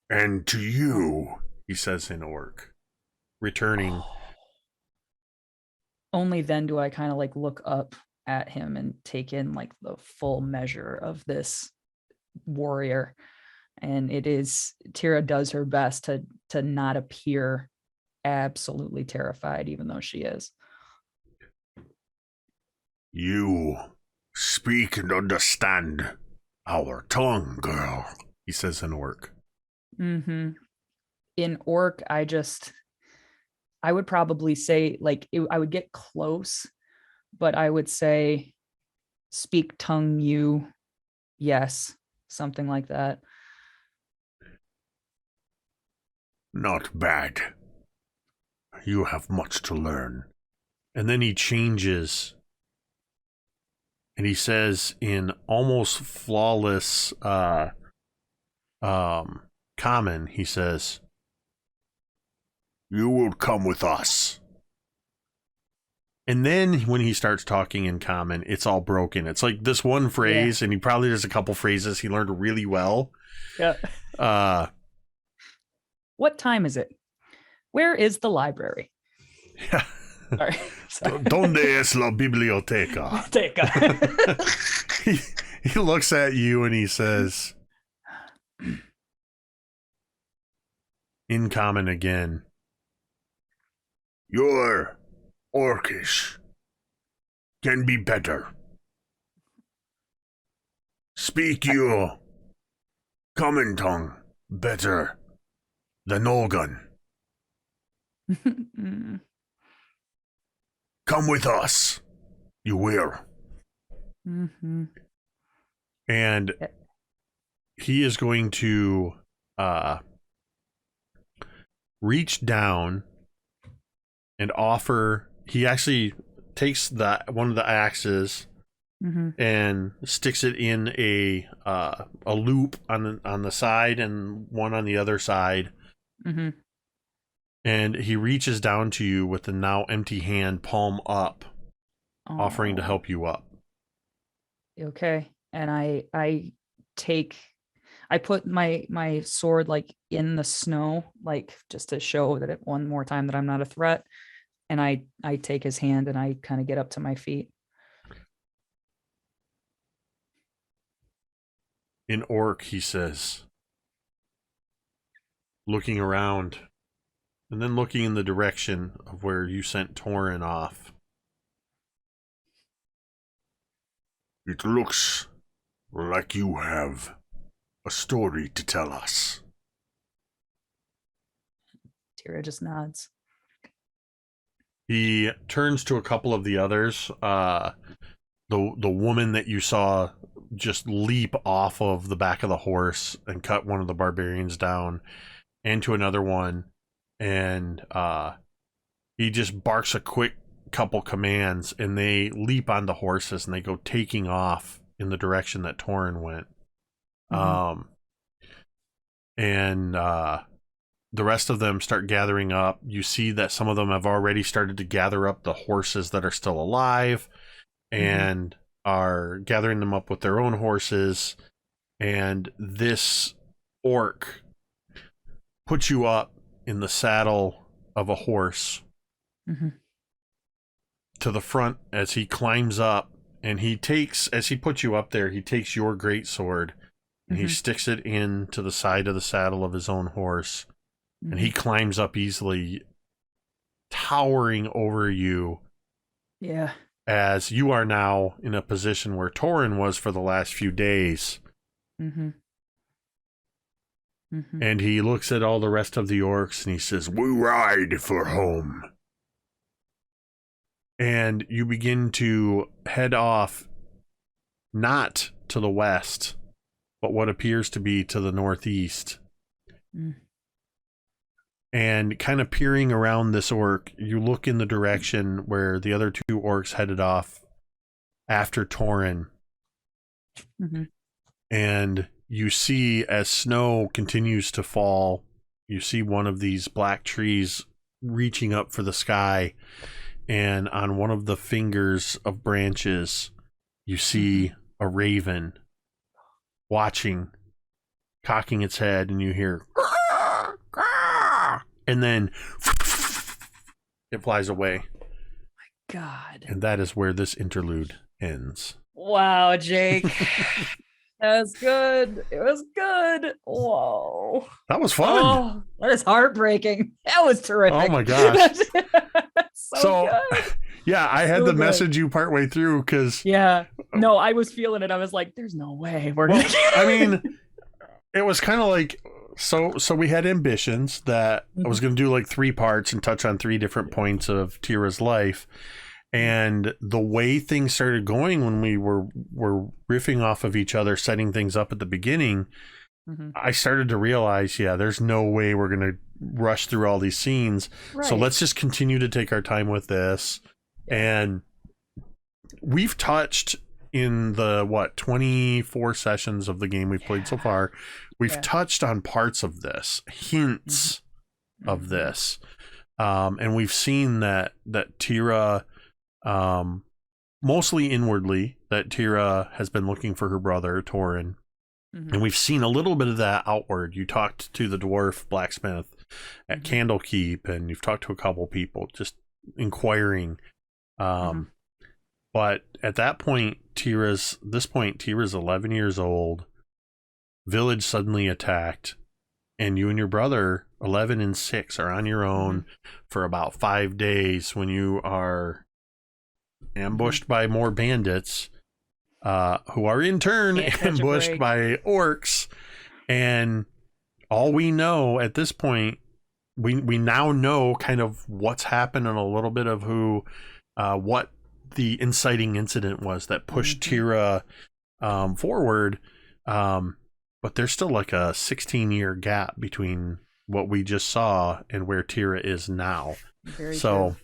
S1: And to you, he says in Orc, returning.
S2: Only then do I kind of like look up at him and take in like the full measure of this warrior. And it is, Teera does her best to not appear absolutely terrified, even though she is.
S1: You speak and understand our tongue, girl, he says in Orc.
S2: In Orc, I would probably say like I would get close, but I would say speak tongue you, yes, something like that.
S1: Not bad. You have much to learn. And then he changes, and he says in almost flawless common, he says, you will come with us. And then when he starts talking in common, it's all broken. It's like this one phrase, and he probably does a couple phrases he learned really well.
S2: Yeah. What time is it? Where is the library?
S1: Yeah. Donde es la biblioteca? He looks at you and he says, in common again, you're Orcish. Can be better. Speak your common tongue better than Olgun. Come with us. You will. And he is going to reach down and offer. He actually takes one of the axes and sticks it in a loop on the side and one on the other side. And he reaches down to you with the now empty hand, palm up, offering to help you up.
S2: Okay. And I put my sword like in the snow, like just to show that one more time that I'm not a threat. And I take his hand and I kind of get up to my feet.
S1: In Orc, he says, looking around, and then looking in the direction of where you sent Torin off. It looks like you have a story to tell us.
S2: Teera just nods.
S1: He turns to a couple of the others. The woman that you saw just leap off of the back of the horse and cut one of the barbarians down, and to another one. And he just barks a quick couple commands, and they leap onto horses and they go taking off in the direction that Torin went. And the rest of them start gathering up. You see that some of them have already started to gather up the horses that are still alive and are gathering them up with their own horses. And this orc puts you up in the saddle of a horse, to the front as he climbs up, and as he puts you up there, he takes your great sword and he sticks it into the side of the saddle of his own horse, and he climbs up easily, towering over you.
S2: Yeah.
S1: As you are now in a position where Torin was for the last few days. And he looks at all the rest of the orcs and he says, "We ride for home." And you begin to head off, not to the west, but what appears to be to the northeast. And kind of peering around this orc, you look in the direction where the other two orcs headed off after Torin. And you see, as snow continues to fall, you see one of these black trees reaching up for the sky, and on one of the fingers of branches you see a raven watching, cocking its head, and you hear "Grrr, grrr," and then it flies away.
S2: God.
S1: And that is where this interlude ends.
S2: Wow, Jake. That was good. It was good. Whoa.
S1: That was fun.
S2: Oh, that is heartbreaking. That was terrific.
S1: Oh my gosh.
S2: so good.
S1: Yeah, I had
S2: So
S1: to
S2: good.
S1: message you partway through because
S2: Yeah. No, I was feeling it. I was like, there's no way we're gonna
S1: I mean, it was kind of like, so we had ambitions that I was going to do like 3 parts and touch on 3 different points of Teera's life. And the way things started going when we were riffing off of each other, setting things up at the beginning, I started to realize, there's no way we're going to rush through all these scenes. Right. So let's just continue to take our time with this. And we've touched in the 24 sessions of the game we've played so far, we've touched on parts of this, hints of this. And we've seen that Teera, mostly inwardly, that Teera has been looking for her brother Torin, and we've seen a little bit of that outward. You talked to the dwarf blacksmith at Candlekeep, and you've talked to a couple people just inquiring. But at that point, Teera's 11 years old. Village suddenly attacked, and you and your brother, 11 and 6, are on your own for about 5 days when you are ambushed by more bandits, who are in turn ambushed by orcs. And all we know at this point, we now know kind of what's happened and a little bit of what the inciting incident was that pushed Teera forward. But there's still like a 16-year gap between what we just saw and where Teera is now.
S2: Very true.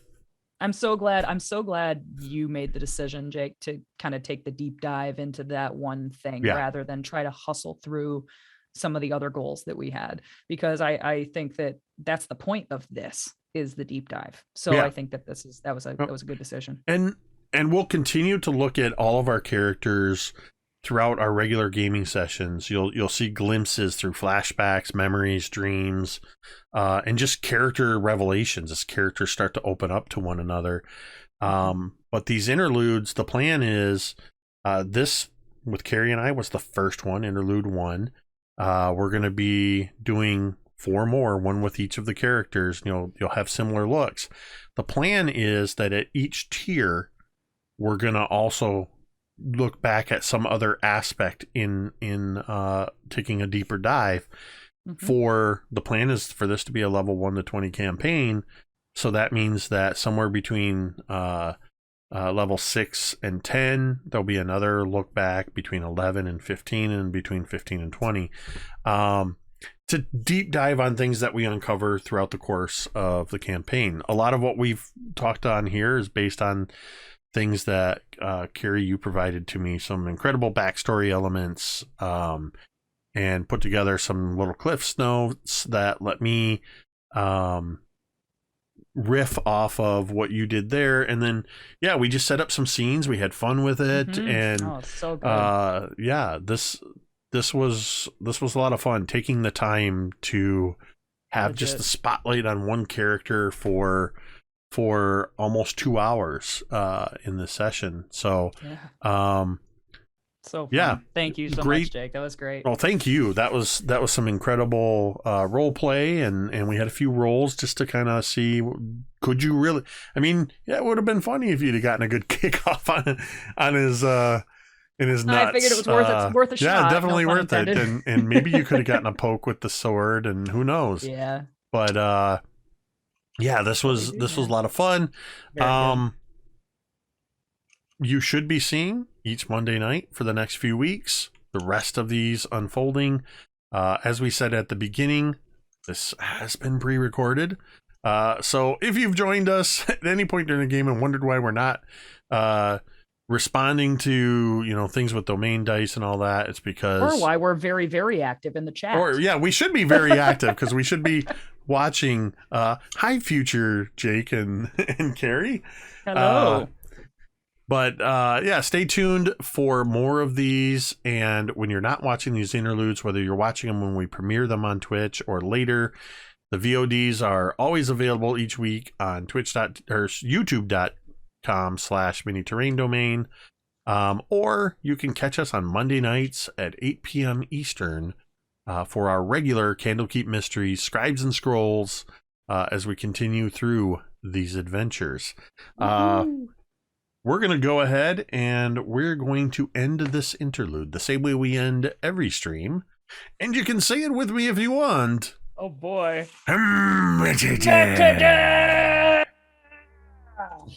S2: I'm so glad you made the decision, Jake, to kind of take the deep dive into that one thing rather than try to hustle through some of the other goals that we had, because I think that that's the point of this, is the deep dive. So I think that that was a good decision.
S1: And we'll continue to look at all of our characters throughout our regular gaming sessions. You'll see glimpses through flashbacks, memories, dreams, and just character revelations as characters start to open up to one another. But these interludes, the plan is, this with Cari and I was the first one, interlude 1. We're going to be doing 4 more, one with each of the characters. You'll have similar looks. The plan is that at each tier, we're going to also look back at some other aspect in taking a deeper dive. For the plan is for this to be a level 1 to 20 campaign. So that means that somewhere between level 6 and 10, there'll be another look back between 11 and 15, and between 15 and 20. To deep dive on things that we uncover throughout the course of the campaign. A lot of what we've talked on here is based on things that Cari, you provided to me, some incredible backstory elements, and put together some little cliffs notes that let me riff off of what you did there. And then we just set up some scenes, we had fun with it, and
S2: so good.
S1: This was a lot of fun, taking the time to have just the spotlight on one character for for almost 2 hours in this session. So,
S2: Yeah. So fun.
S1: Yeah.
S2: Thank you so
S1: Great.
S2: much, Jake. That was great.
S1: Well, thank you. That was some incredible role play, and we had a few rolls just to kind of see, could you really? I mean, yeah, it would have been funny if you'd have gotten a good kickoff on his in his nuts.
S2: I figured it was worth a shot.
S1: Yeah, definitely
S2: no
S1: worth it. And maybe you could have gotten a poke with the sword, and who knows?
S2: Yeah.
S1: But yeah, this was a lot of fun.
S2: Very good.
S1: You should be seeing each Monday night for the next few weeks the rest of these unfolding. As we said at the beginning, this has been pre-recorded. So if you've joined us at any point during the game and wondered why we're not responding to things with domain dice and all that, it's because,
S2: or why we're very, very active in the chat.
S1: or yeah, we should be very active because we should be watching. Hi, future Jake and Cari.
S2: Hello.
S1: But yeah, stay tuned for more of these. And when you're not watching these interludes, whether you're watching them when we premiere them on Twitch or later, the VODs are always available each week on youtube.com/mini terrain domain. Or you can catch us on Monday nights at 8 p.m. Eastern for our regular Candlekeep Mysteries, Scribes and Scrolls, as we continue through these adventures. We're going to go ahead and we're going to end this interlude the same way we end every stream. And you can say it with me if you want.
S2: Oh boy.